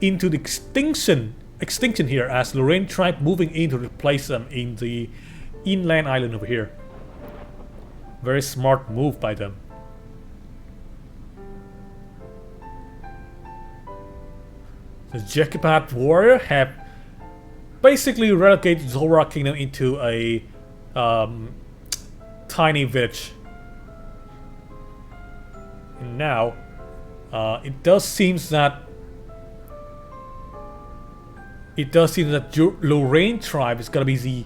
into the extinction here, as Lorraine tribe moving in to replace them in the inland island over here. Very smart move by them. The Jekipat Warrior have basically relegated Zora Kingdom into a tiny village. And now it does seem that Lorraine tribe is gonna be the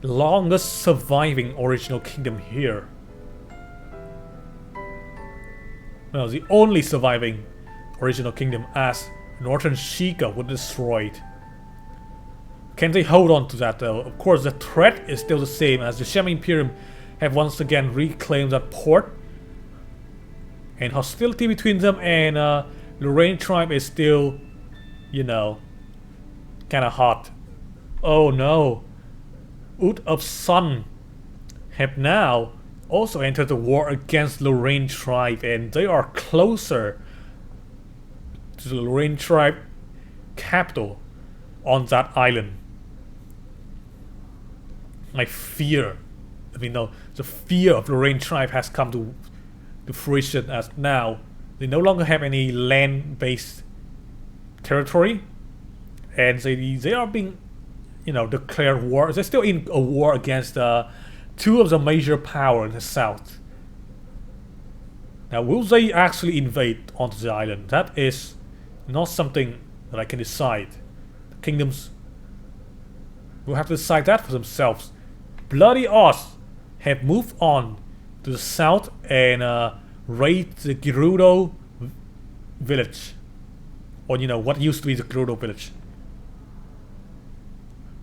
longest surviving original kingdom here. Well, the only surviving original kingdom, as Northern Shiga was destroyed. Can they hold on to that though? Of course, the threat is still the same, as the Yashima Imperium have once again reclaimed that port. And hostility between them and Lorraine tribe is still, you know, kind of hot. Oh no. Ut of Sun have now also entered the war against Lorraine tribe, and they are closer to the Lorraine tribe capital on that island. I fear, no, the fear of Lorraine tribe has come to fruition, as now they no longer have any land-based territory, and they are being, declared war. They're still in a war against two of the major powers in the south. Now, will they actually invade onto the island? That is not something that I can decide. The kingdoms will have to decide that for themselves. Bloody Oz have moved on to the south and raid the Gerudo village. Or, what used to be the Gerudo village,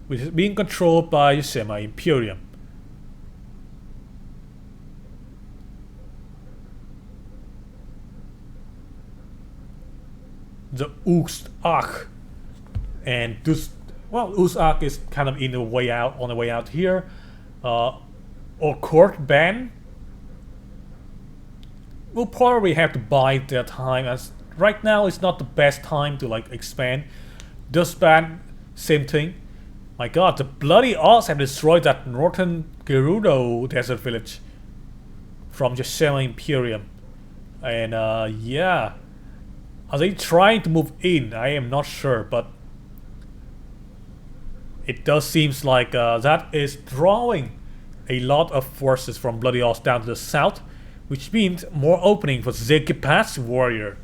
which is being controlled by the Semi-Imperium. The Uzak, and this, Uzak is kind of on the way out here. Or court ban will probably have to bide their time, as right now it's not the best time to expand. Dust ban, same thing. My god, the bloody Oz have destroyed that northern Gerudo desert village from the Semi-Imperium. And yeah. Are they trying to move in? I am not sure, but it does seems like that is drawing a lot of forces from Bloody Oz down to the south, which means more opening for Zekipath's warrior.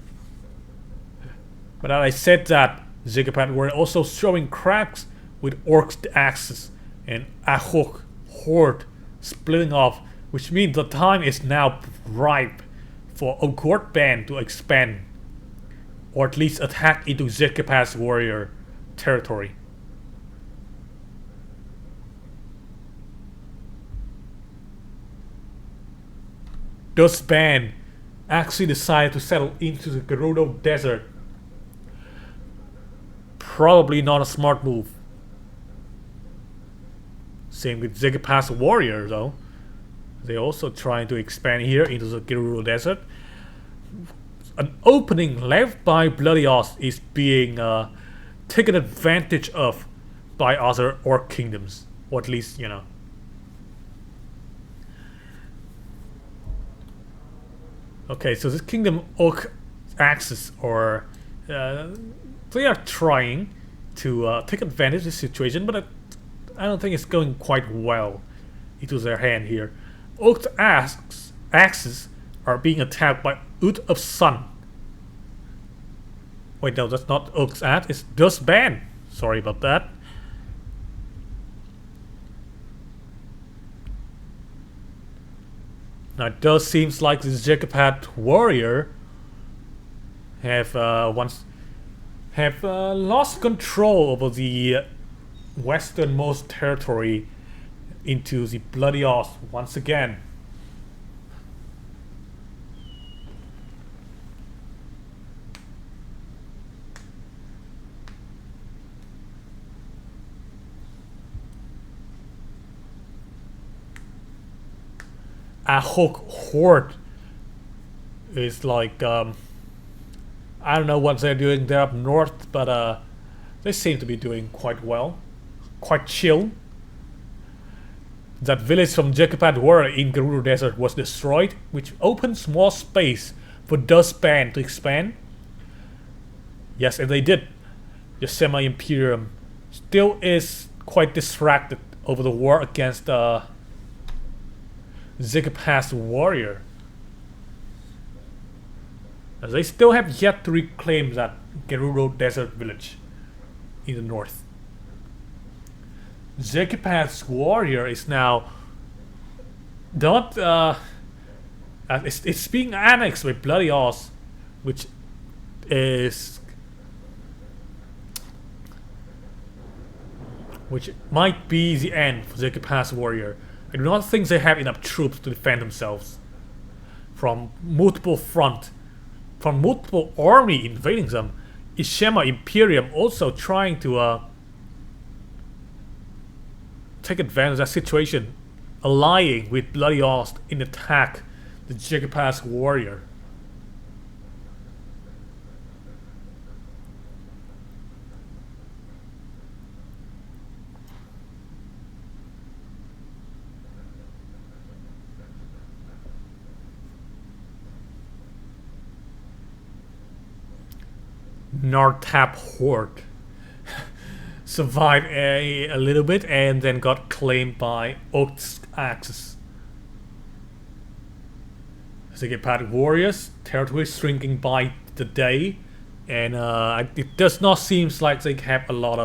But as I said that, Zekipath warrior also showing cracks with Orc's axes and Ahok horde splitting off, which means the time is now ripe for Okort band to expand, or at least attack into Zekipath's warrior territory. This band actually decided to settle into the Gerudo desert. Probably not a smart move. Same with Zekipath's warrior though. They're also trying to expand here into the Gerudo desert. An opening left by Bloody Oz is being taken advantage of by other orc kingdoms, or at least, Okay, so this kingdom orc axis, or they are trying to take advantage of the situation, but I don't think it's going quite well into their hand here. Orc axes are being attacked by Ut of Sun. Wait, no, that's not Orc's axe, it's Dust Ban. Sorry about that. Now it does seems like the Zekipath warrior have lost control over the westernmost territory into the Bloody Oz once again. Ahok horde is like I don't know what they're doing there up north, but they seem to be doing quite well, quite chill. That village from Zekipath warrior in Gerudo Desert was destroyed, which opens more space for Dust Band to expand. Yes, and they did. The Semi-Imperium still is quite distracted over the war against Zekipath's warrior, as they still have yet to reclaim that Gerudo Desert village in the north. Zekipath's warrior is now not it's being annexed by Bloody Oz, which might be the end for Zekipath's warrior. I do not think they have enough troops to defend themselves from multiple fronts from multiple army invading them. Ishima Imperium also trying to take advantage of that situation, allying with Bloody Ost in attack the Jigapass warrior. Nartap Horde survived a little bit and then got claimed by Oath's Axis. Ziggipad warriors, territory shrinking by the day, and it does not seem like they have a lot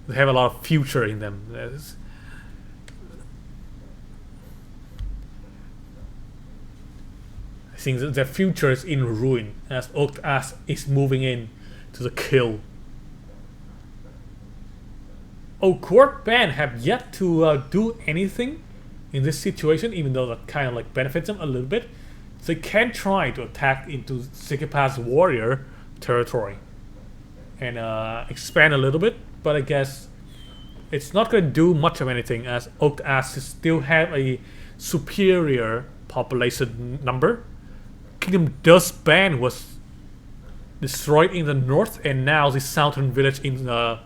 of future in them. I think that their future is in ruin as Oath is moving in to the kill. Court Band have yet to do anything in this situation, even though that kind of like benefits them a little bit. They can try to attack into Ziggipad's warrior territory and expand a little bit, but I guess it's not going to do much of anything as Oath still have a superior population number. Kingdom Dust Band was destroyed in the north, and now the southern village in the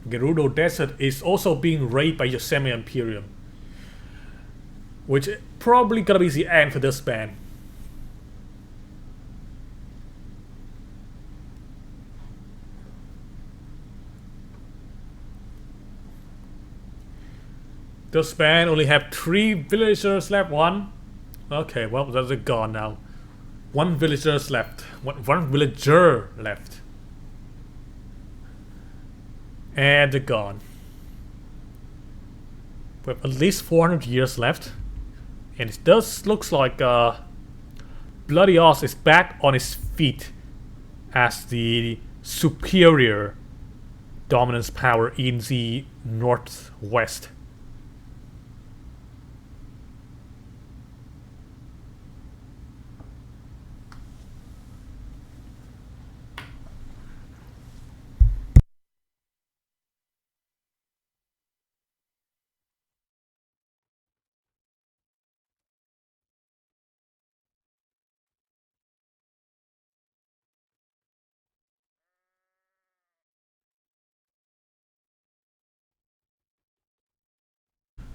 Gerudo Desert is also being raided by Yosemite Imperium, which probably gonna be the end for this band. This band only have 3 villagers left. One. Okay, well, they're gone now. One villager left. One villager left. And they're gone. We have at least 400 years left. And it does looks like Bloody Oz is back on his feet as the superior dominance power in the northwest.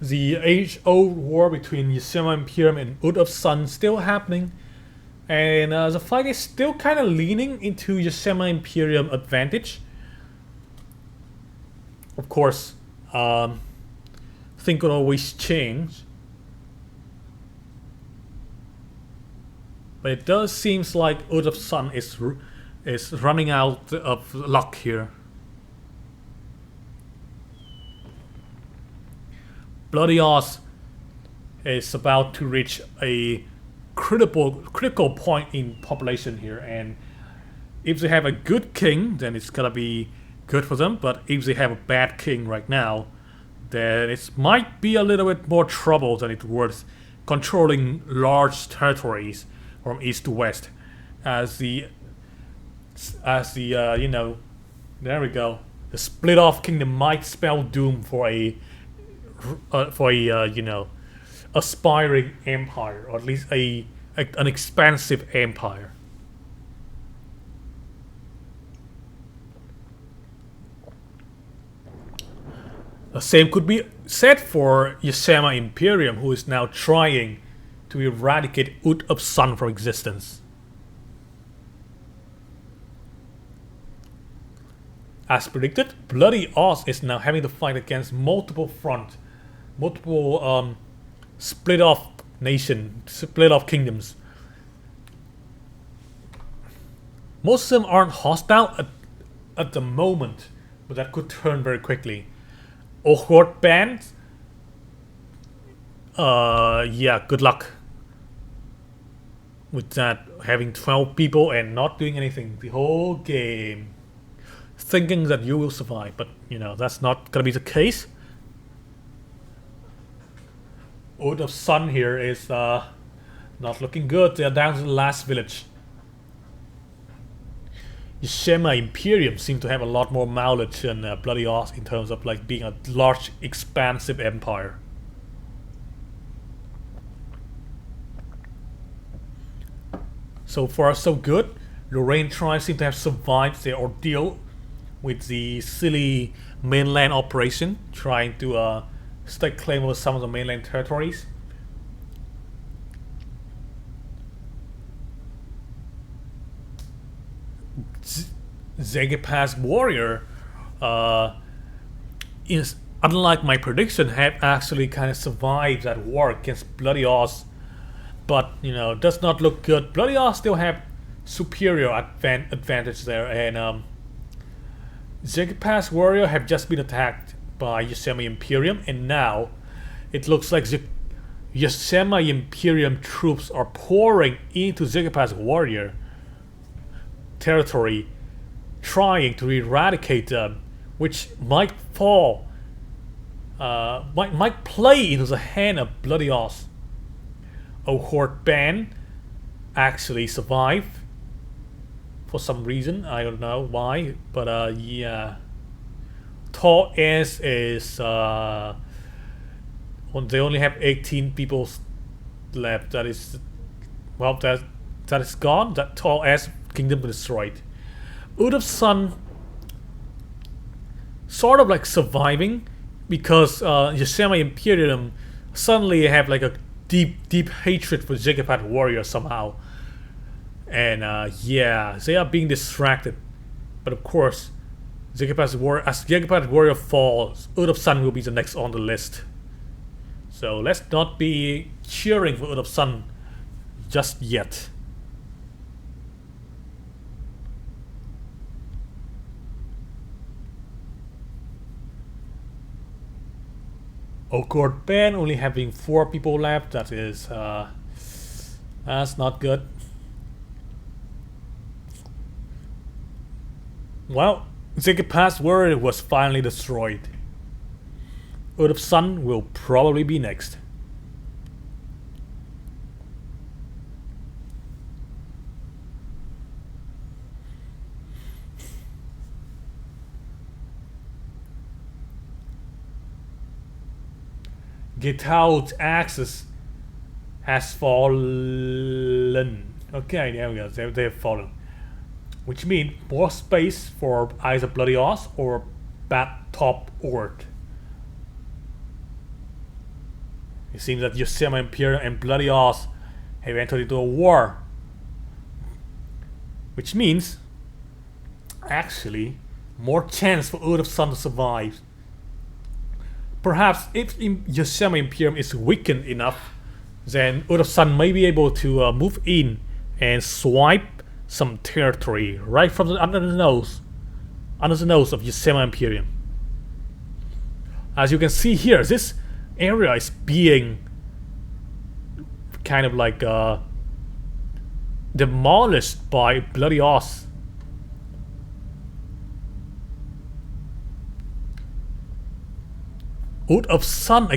The age-old war between Yosemite Imperium and Wood of Sun still happening, and the fight is still kind of leaning into Yosemite Imperium advantage. Of course, things can always change, but it does seem like Wood of Sun is running out of luck here. Bloody Oz is about to reach a critical point in population here, and if they have a good king, then it's gonna be good for them. But if they have a bad king right now, then it might be a little bit more trouble than it's worth controlling large territories from east to west. As the you know, there we go. The split off kingdom might spell doom for a you know, aspiring empire, or at least an expansive empire. The same could be said for Yosemite Imperium, who is now trying to eradicate Wood of Sun from existence. As predicted, Bloody Oz is now having to fight against multiple split off kingdoms. Most of them aren't hostile at the moment, but that could turn very quickly. Ohort Band, yeah, good luck with that, having 12 people and not doing anything the whole game, thinking that you will survive, but you know, that's not gonna be the case. Wood of Sun here is Not looking good. They're down to the last village. Yashima Imperium seem to have a lot more mileage than Bloody Oz in terms of like being a large, expansive empire. So far, so good. The Rain tribes seem to have survived their ordeal with the silly mainland operation, trying to stake claim over some of the mainland territories. Zegepa's warrior is, unlike my prediction, have actually kind of survived that war against Bloody Oz, but you know, does not look good. Bloody Oz still have superior advantage there, and Zegepa's warrior have just been attacked by Yosemite Imperium, and now it looks like Yosemite Imperium troops are pouring into Zegepa's warrior territory, trying to eradicate them, which might fall, might play into the hand of Bloody Oz. Horde Band actually survived for some reason. I don't know why, but yeah. Tall S is they only have 18 people left. That is, well, that is gone. That Tall S Kingdom destroyed. Out of Sun sort of like surviving because Yosemite Imperium suddenly have like a deep hatred for Zegepat warrior somehow, and yeah, they are being distracted. But of course, Zegepat warrior, as Zegepat warrior falls, Out of Sun will be the next on the list. So let's not be cheering for Out of Sun just yet. Oakwood Band only having 4 people left. That is, that's not good. Well, Zegepat's warrior was finally destroyed. Out of Sun will probably be next. Gitao's axis has fallen. Okay, there we go. They have fallen. Which means more space for either Bloody Oz or Bat Top Ord. It seems that Yosemite Imperium and Bloody Oz have entered into a war. Which means, actually, more chance for Out of Sun to survive. Perhaps if Yosemite Imperium is weakened enough, then Out of Sun may be able to move in and swipe some territory right from under the nose of Yosemite Imperium. As you can see here, this area is being kind of like demolished by Bloody Oz. Out of Sun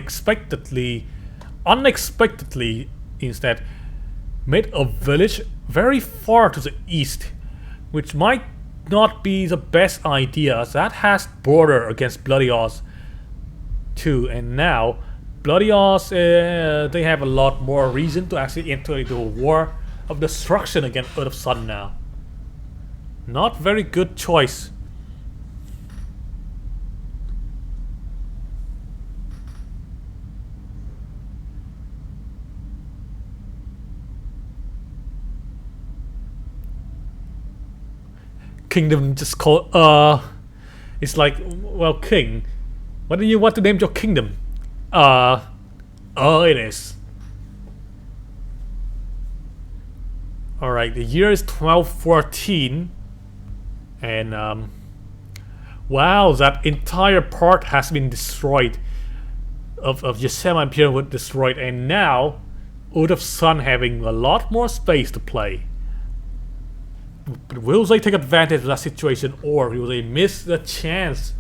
unexpectedly instead made a village very far to the east, which might not be the best idea, as that has border against Bloody Oz too. And now Bloody Oz, they have a lot more reason to actually enter into a war of destruction against Out of Sun now. Not very good choice. Kingdom just called, it's like, well, king, what do you want to name your kingdom? It is. Alright, the year is 1214, and wow, that entire part has been destroyed. Of Yosemite Imperium was destroyed, and now Out of Sun having a lot more space to play. But will they take advantage of that situation, or will they miss the chance?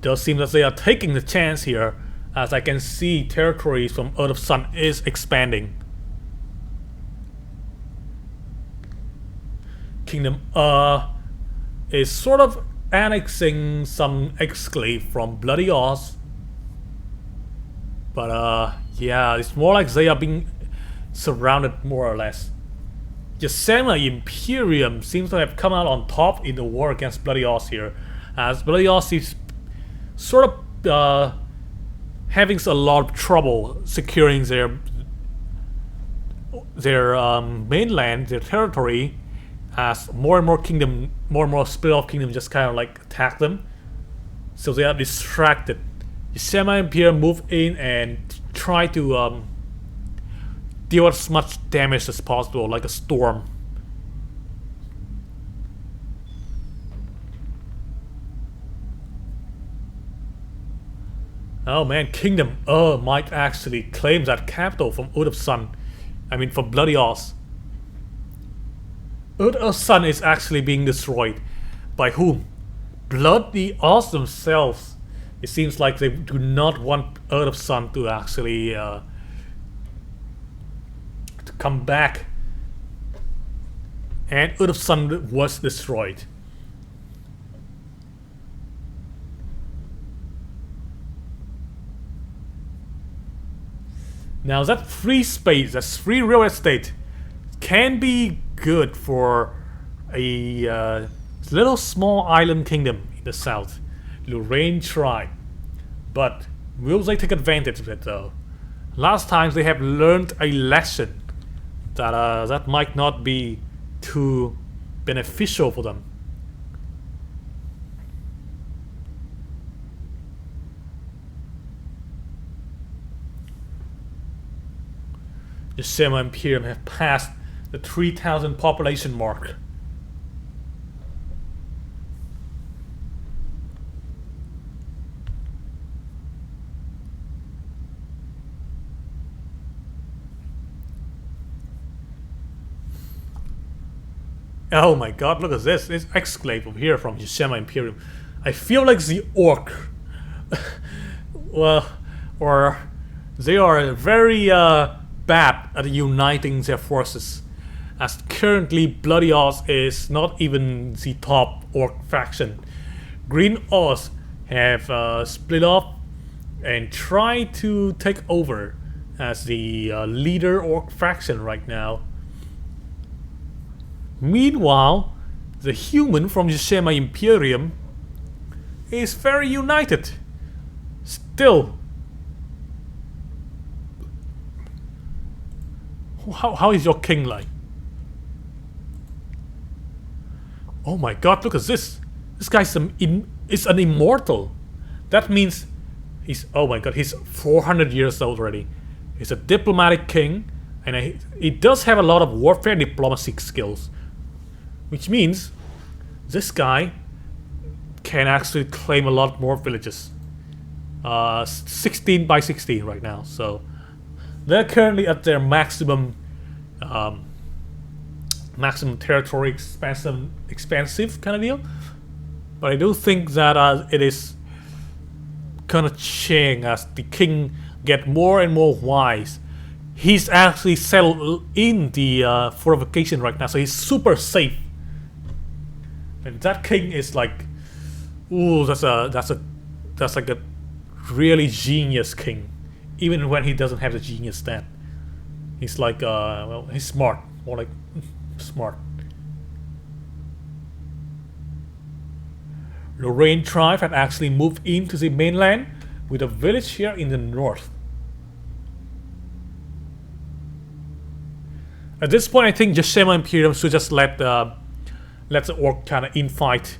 does seem that they are taking the chance here, as I can see territories from Earth of Sun is expanding. Kingdom is sort of annexing some exclave from Bloody Oz. But yeah, it's more like they are being surrounded more or less. Yosemite Imperium seems to have come out on top in the war against Bloody Oz here, as Bloody Oz is sort of having a lot of trouble securing their mainland, their territory, as more and more split-off kingdom just kind of like attack them. So they are distracted. Yosemite Imperium move in and try to deal as much damage as possible, like a storm. Oh man, Kingdom might actually claim that capital from Earth of Sun. I mean, from Bloody Oz. Earth of Sun is actually being destroyed. By whom? Bloody Oz themselves. It seems like they do not want Earth of Sun to actually to come back. And Earth of Sun was destroyed. Now that free space, that free real estate, can be good for a little small island kingdom in the south, Lorraine tribe. But will they take advantage of it though? Last time they have learned a lesson that that might not be too beneficial for them. The Yosemite Imperium have passed the 3,000 population mark. Oh my god, look at this. This exclave over here from Yosemite Imperium. I feel like the orc. Well, or they are very bad at uniting their forces, as currently Bloody Oz is not even the top orc faction. Green Oz have split off and tried to take over as the leader orc faction right now. Meanwhile, the human from Yosemite Imperium is very united. Still, how is your king like? Oh my god, look at this. This guy's is an immortal. That means he's, oh my god, he's 400 years old already. He's a diplomatic king, and he does have a lot of warfare diplomacy skills. Which means this guy can actually claim a lot more villages. 16 by 16 right now, so they're currently at their maximum territory expansive kind of deal. But I do think that it is kind of changing as the king get more and more wise. He's actually settled in the fortification right now, so he's super safe. And that king is like, ooh, that's like a really genius king, even when he doesn't have the genius stat. He's like, well, he's smart, more like smart. Lorraine tribe had actually moved into the mainland with a village here in the north. At this point, I think Yosemite Imperium should just let the orc kind of infight.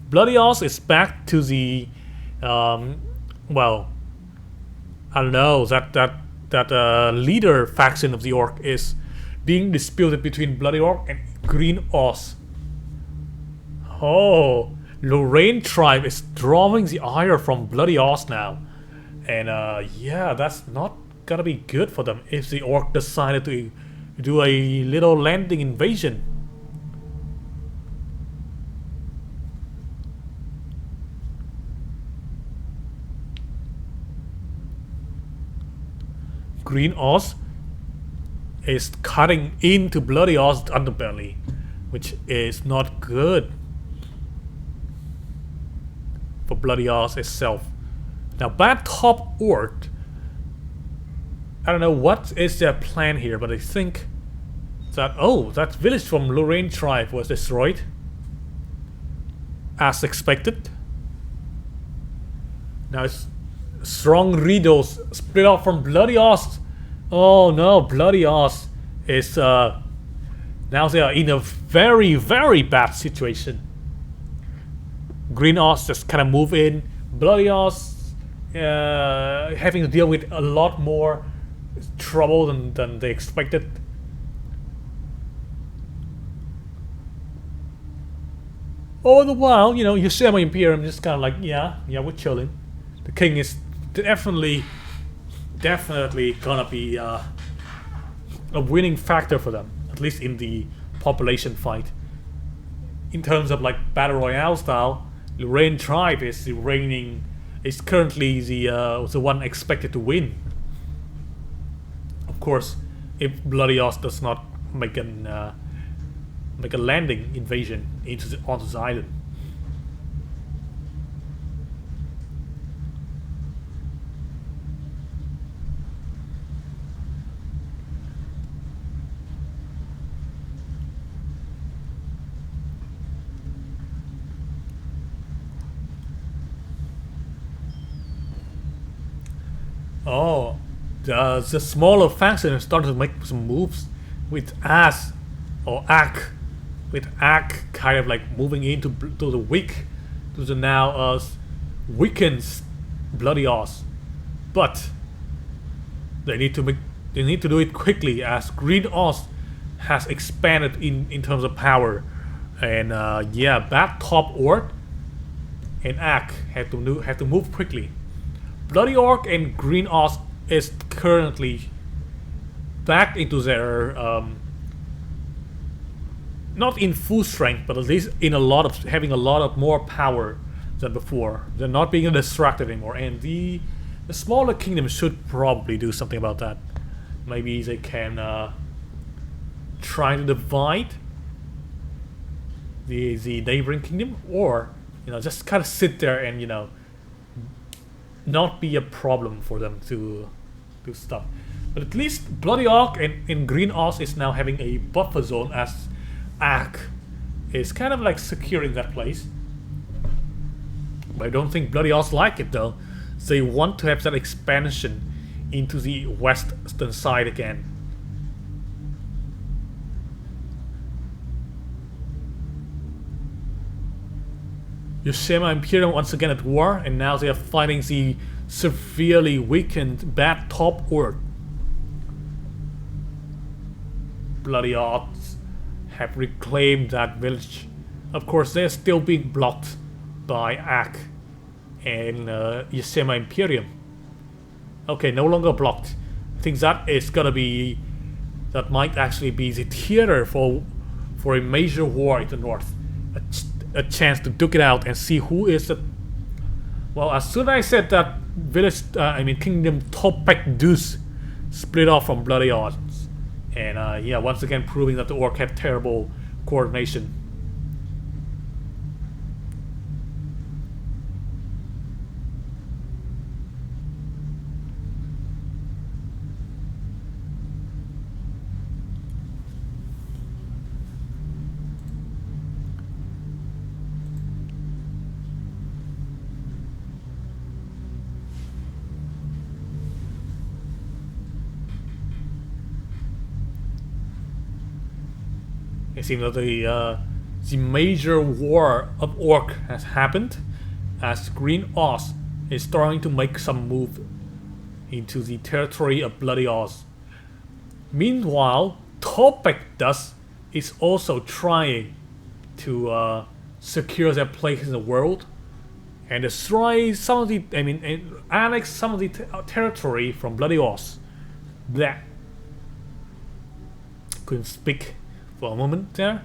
Bloody Oz is back to the, well, I don't know, that leader faction of the orc is being disputed between Bloody Orc and Green Oz. Oh, Lorraine tribe is drawing the ire from Bloody Oz now, and yeah, that's not gonna be good for them if the orc decided to do a little landing invasion. Green Oz is cutting into Bloody Oz's underbelly, which is not good for Bloody Oz itself. Now, Bad Top Orc, I don't know what is their plan here, but I think that, oh, that village from Lorraine tribe was destroyed as expected. Now it's strong Riddles split off from Bloody Oz. Oh no, Bloody Oz is now they are in a very, very bad situation. Green Oz just kind of move in. Bloody Oz having to deal with a lot more trouble than they expected. All the while, you know, Yosemite Imperium just kind of like, yeah, we're chilling. The king is definitely gonna be a winning factor for them, at least in the population fight. In terms of like battle royale style, the Lorraine tribe is currently the one expected to win. Of course, if Bloody Oz does not make a landing invasion onto the island. Oh, the smaller faction is starting to make some moves with As or Ak, with Ak kind of like moving into to the now weakened Bloody Oz, but they need to do it quickly as Green Oz has expanded in terms of power, and yeah, Bad Top Orc and Ak have to move quickly. Bloody Orc and Green Oz is currently back into their not in full strength, but at least in having a lot of more power than before. They're not being distracted anymore, and the smaller kingdom should probably do something about that. Maybe they can try to divide the neighboring kingdom, or just kind of sit there and not be a problem for them to do stuff. But at least Bloody Orc and Green Oz is now having a buffer zone, as Ak is kind of like securing that place. But I don't think Bloody Oz like it though. They want to have that expansion into the western side again. Yosemite Imperium once again at war, and now they are fighting the severely weakened Bad Top Orc. Bloody Oz have reclaimed that village. Of course, they're still being blocked by Ak and Yosemite Imperium. Okay, no longer blocked. I think that might actually be the theater for a major war in the north. A chance to duke it out and see who is the... Well, as soon as I said that village, Kingdom Topek Deuce split off from Bloody Oz. And yeah, once again proving that the orc have terrible coordination. It seems that the major war of Orc has happened, as Green Oz is starting to make some move into the territory of Bloody Oz. Meanwhile, Topek is also trying to secure their place in the world and destroy some of the, annex some of the territory from Bloody Oz. That couldn't speak for a moment there.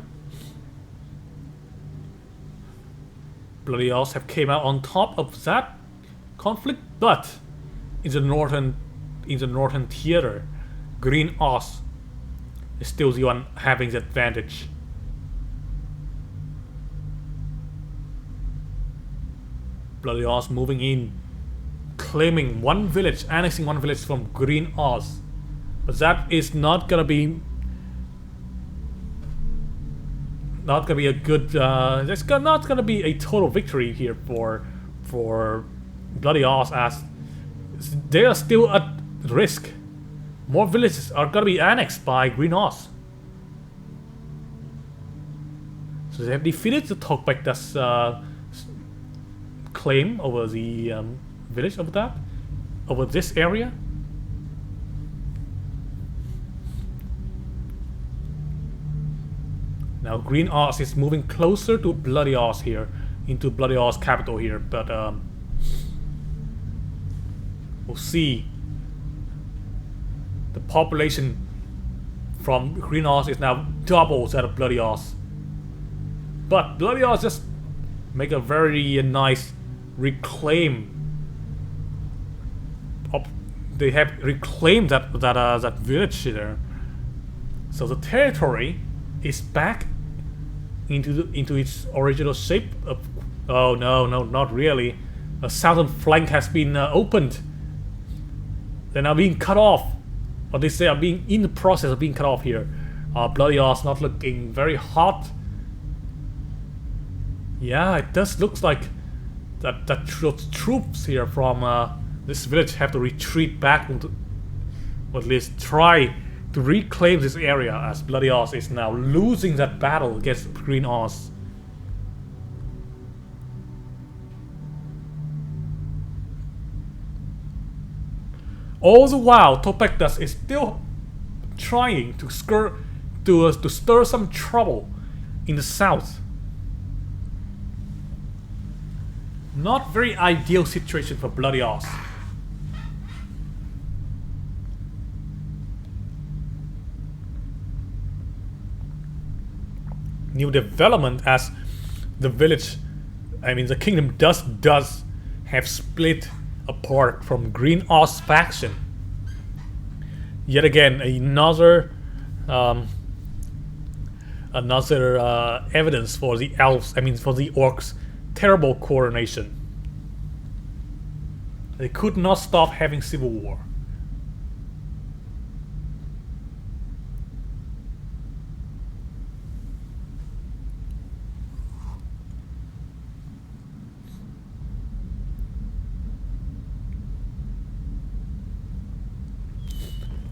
Bloody Oz have came out on top of that conflict, but in the northern in the northern theater, Green Oz is still the one having the advantage. Bloody Oz moving in, claiming one village, annexing one village from Green Oz. But that is not gonna be a good. That's not gonna be a total victory here for Bloody Oz, as they are still at risk. More villages are gonna be annexed by Green Oz. So they have defeated the Tokbekda's claim over the village over this area. Now Green Oz is moving closer to Bloody Oz here, into Bloody Oz capital here, but we'll see. The population from Green Oz is now double that of Bloody Oz. But Bloody Oz just make a very nice reclaim. They have reclaimed that village there. So the territory is back into its original shape. Oh no, not really. The southern flank has been opened. They're now being cut off. Or they are being in the process of being cut off here. Bloody Oz not looking very hot. Yeah, it does look like that troops here from this village have to retreat back, or at least try to reclaim this area, as Bloody Oz is now losing that battle against Green Oz. All the while, Topekdas is still trying to stir some trouble in the south. Not very ideal situation for Bloody Oz. New development, as the village, the kingdom does have split apart from Green Oz faction. Yet again, another evidence for the elves, for the orcs' terrible coronation. They could not stop having civil war.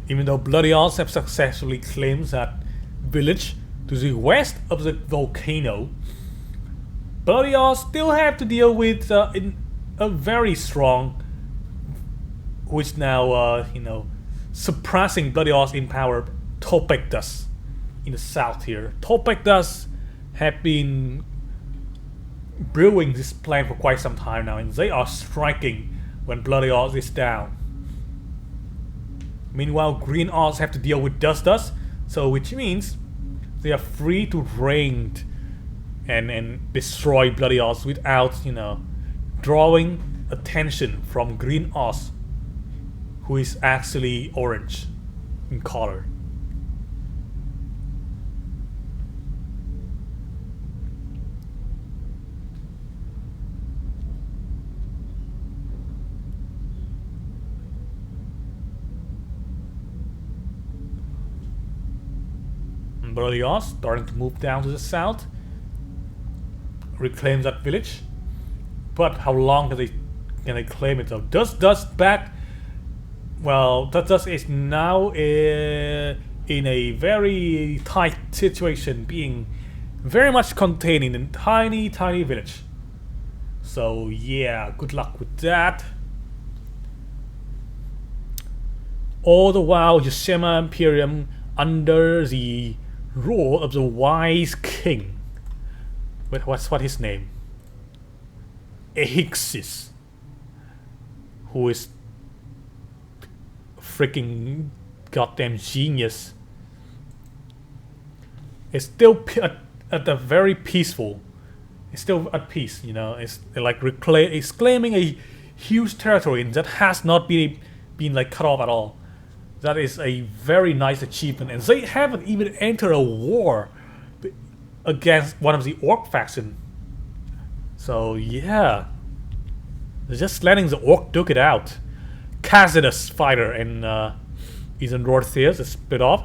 Even though Bloody Oz have successfully claimed that village to the west of the volcano, Bloody Oz still have to deal with a very strong, which now suppressing Bloody Oz in power, Topekdas in the south here. Topekdas have been brewing this plan for quite some time now, and they are striking when Bloody Oz is down. Meanwhile, Green Oz have to deal with Dust, so which means they are free to raid and destroy Bloody Oz without, drawing attention from Green Oz, who is actually orange in color. Bloody Oz starting to move down to the south, reclaim that village. But how long can they claim it though? Dust back. Well, Dust is now in a very tight situation, being very much contained in a tiny village. So yeah, good luck with that. All the while, Yoshima Imperium under the rule of the wise king. What's his name? Ehixis, who is freaking goddamn genius. It's still at the very peaceful. It's still at peace, It's like it's claiming a huge territory that has not been been like cut off at all. That is a very nice achievement, and they haven't even entered a war against one of the orc faction. So yeah, they're just letting the orc duke it out. Cassius fighter and Ethan Rortheus is split off.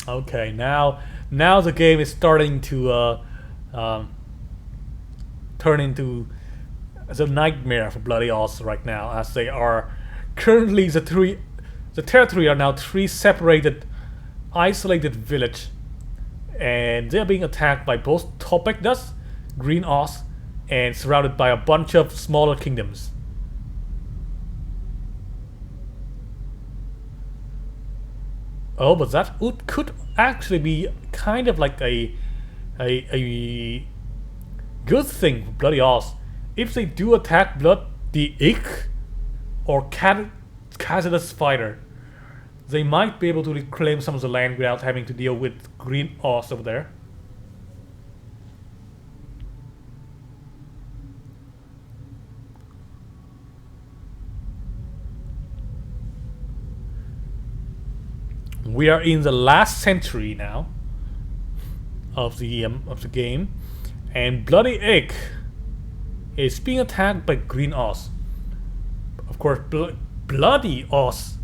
Okay, now the game is starting to turn into the nightmare for Bloody Oz right now, as they are currently the territory are now three separated, isolated village, and they are being attacked by both Topekdas, Green Oz, and surrounded by a bunch of smaller kingdoms. Oh, but that could actually be kind of like a good thing for Bloody Oz. If they do attack Blood the Ick or Cassius Fighter, they might be able to reclaim some of the land without having to deal with Green Oz over there. We are in the last century now of the game, and Bloody Egg is being attacked by Green Oz. Of course, Bloody Oz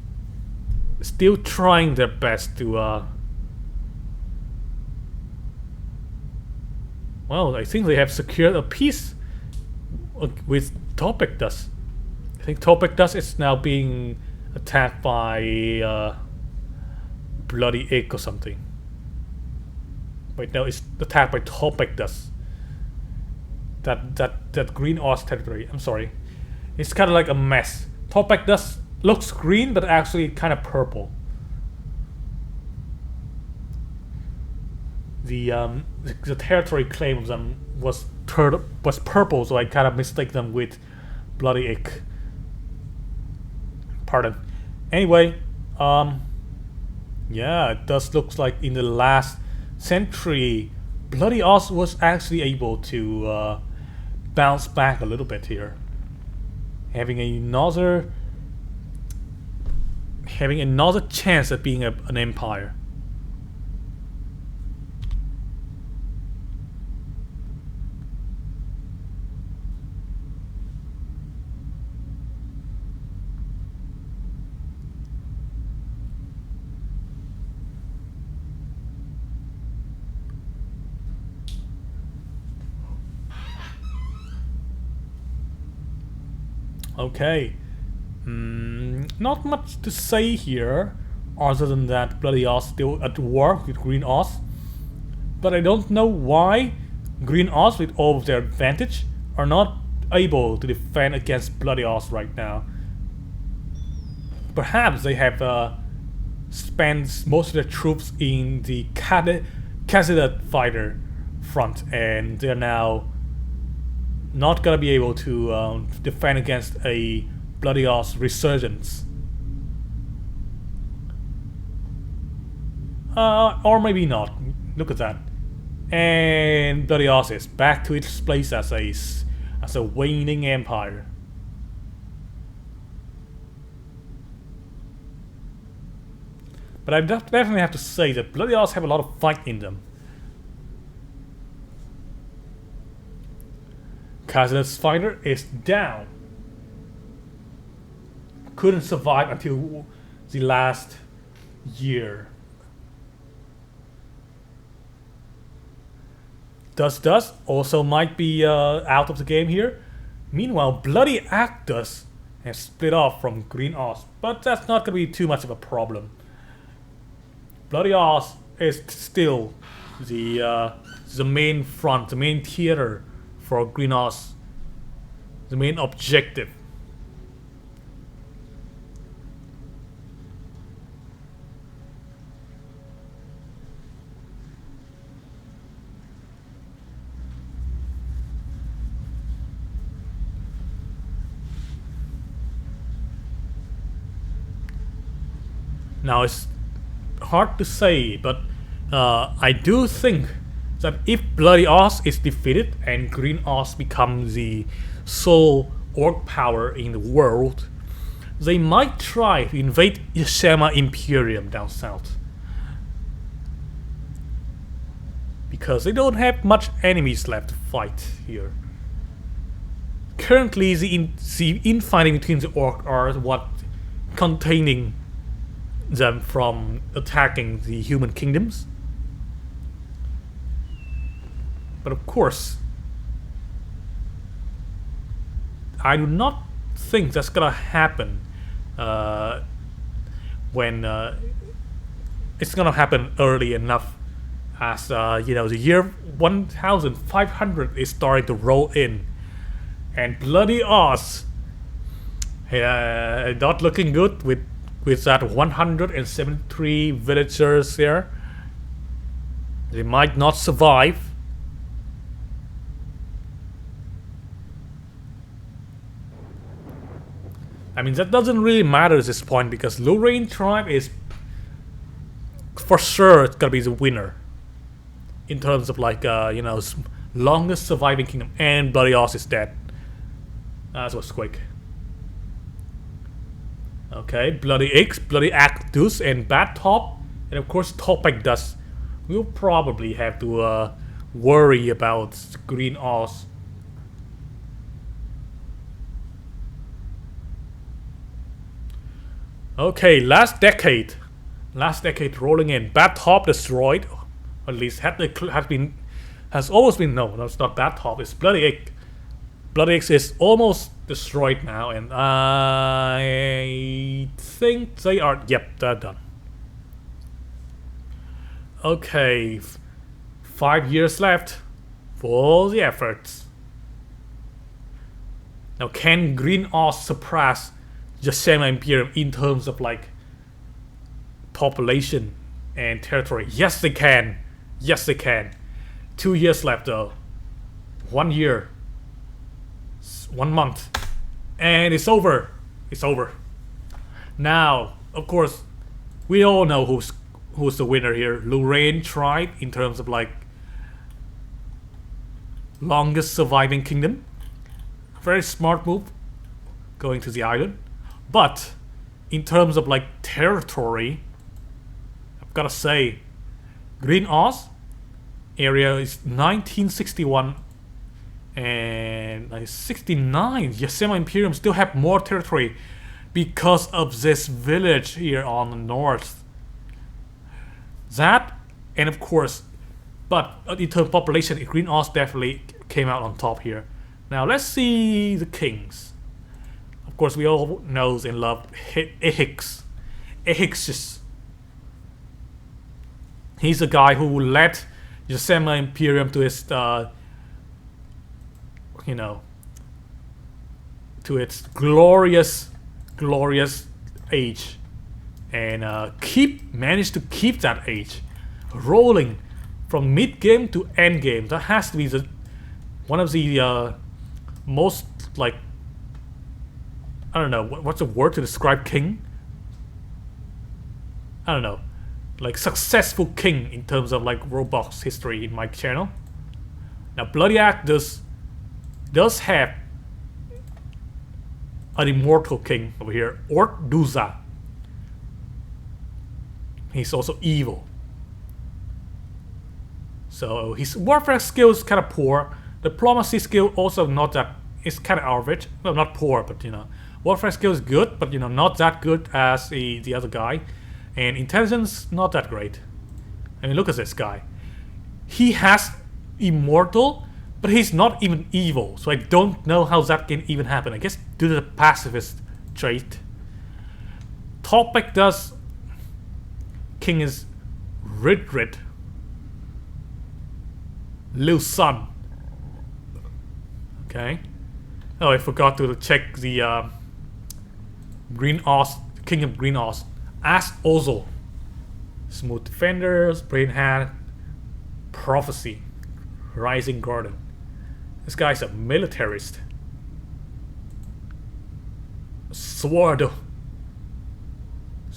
still trying their best to well, I think they have secured a peace with Topekdas. I think Topekdas is now being attacked by Bloody Egg or something. Wait, no, it's attacked by Topekdas. That Green Oz territory. I'm sorry. It's kind of like a mess. Topekdas looks green, but actually kind of purple. The territory claim of them was purple, so I kind of mistake them with Bloody Egg. Pardon. Anyway, yeah, it does look like in the last century, Bloody Oz was actually able to bounce back a little bit here, having another chance at being an empire. Okay, not much to say here, other than that Bloody Oz still at war with Green Oz. But I don't know why Green Oz, with all of their advantage, are not able to defend against Bloody Oz right now. Perhaps they have spent most of their troops in the Cassius fighter front, and they're now not gonna be able to defend against a Bloody Oz resurgence. Or maybe not. Look at that. And Bloody Oz is back to its place as a waning empire. But I definitely have to say that Bloody Oz have a lot of fight in them. Cassius Fighter is down. Couldn't survive until the last year. Dust also might be out of the game here. Meanwhile, Bloody Actus has split off from Green Oz, but that's not going to be too much of a problem. Bloody Oz is still the main front, the main theater for Green Oz, the main objective. Now it's hard to say, but I do think that if Bloody Oz is defeated and Green Oz becomes the sole orc power in the world, they might try to invade Yashama Imperium down south. Because they don't have much enemies left to fight here. Currently, the infighting between the orcs are what containing them from attacking the human kingdoms. But of course, I do not think that's gonna happen when it's gonna happen early enough, as you know, the year 1500 is starting to roll in, and Bloody Oz not looking good with that 173 villagers there. They might not survive. I mean, that doesn't really matter at this point because Lorraine tribe is for sure it's gonna be the winner in terms of like you know, longest surviving kingdom, and Bloody Oz is dead. That was quick. Okay, Bloody X, Bloody Actus, and Bad Top, and of course Topagdus. We'll probably have to worry about Green Oz. Okay, last decade rolling in. Bad Top destroyed, or at least has always been. No, it's not Bad Top. It's Bloody X. Bloody X is almost destroyed now, and I think they are. Yep, they're done. Okay, 5 years left for the efforts. Now, can Green Oz surpass Yashama Imperium in terms of like population and territory? Yes, they can. Yes, they can. 2 years left though. 1 year. 1 month. And it's over. It's over. Now, of course, we all know who's the winner here. Lorraine tribe in terms of like longest surviving kingdom. Very smart move going to the island. But in terms of like territory, I've gotta say, Green Oz area is 1961 and like 69. Yashama Imperium still have more territory because of this village here on the north. That, and of course, but in terms of population, Green Oz definitely came out on top here. Now let's see the kings. Of course, we all know and love Ehix. Ehixus. He's the guy who led Yashama Imperium to its, you know, to its glorious age, and managed to keep that age rolling from mid game to end game. That has to be one of the most like, I don't know, what's the word to describe king? I don't know, like successful king in terms of like WorldBox history in my channel. Now Bloody Actus does have an immortal king over here, Orduza. He's also evil. So his warfare skill is kind of poor. Diplomacy skill also not that, it's kind of average. Well, not poor, but you know, warfare skill is good, but you know, not that good as the other guy. And intelligence, not that great. I mean, look at this guy. He has immortal, but he's not even evil. So I don't know how that can even happen. I guess due to the pacifist trait. Topic does. King is Rid. Liu Sun. Okay. Oh, I forgot to check the Green Oz, King of Green Oz. Ask Ozo. Smooth Defenders, Brain Hand, Prophecy, Rising Garden. This guy's a militarist.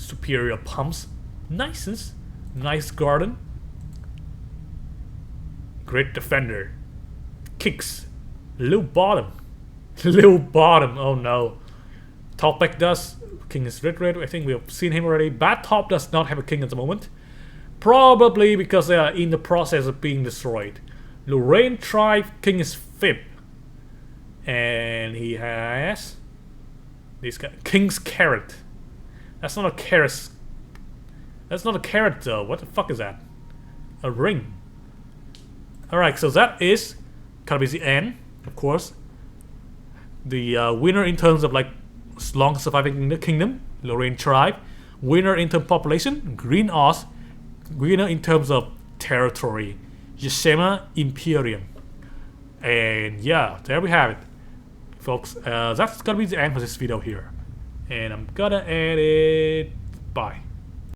superior pumps. Nice garden. Great defender. Kicks. Low bottom. Low bottom. Oh no. Top back does. King is red. I think we have seen him already. Bad top does not have a king at the moment. Probably because they are in the process of being destroyed. Lorraine tribe. King is fib. And he has this guy. King's carrot. That's not a carrot. That's not a carrot though. What the fuck is that? A ring. Alright, so that is gonna be the end, of course. The winner in terms of like long surviving in the kingdom, Lorraine tribe. Winner in terms of population, Green Oz. Winner in terms of territory, Yashima Imperium. And yeah, there we have it, folks. That's gonna be the end for this video here. And I'm gonna end it. Bye.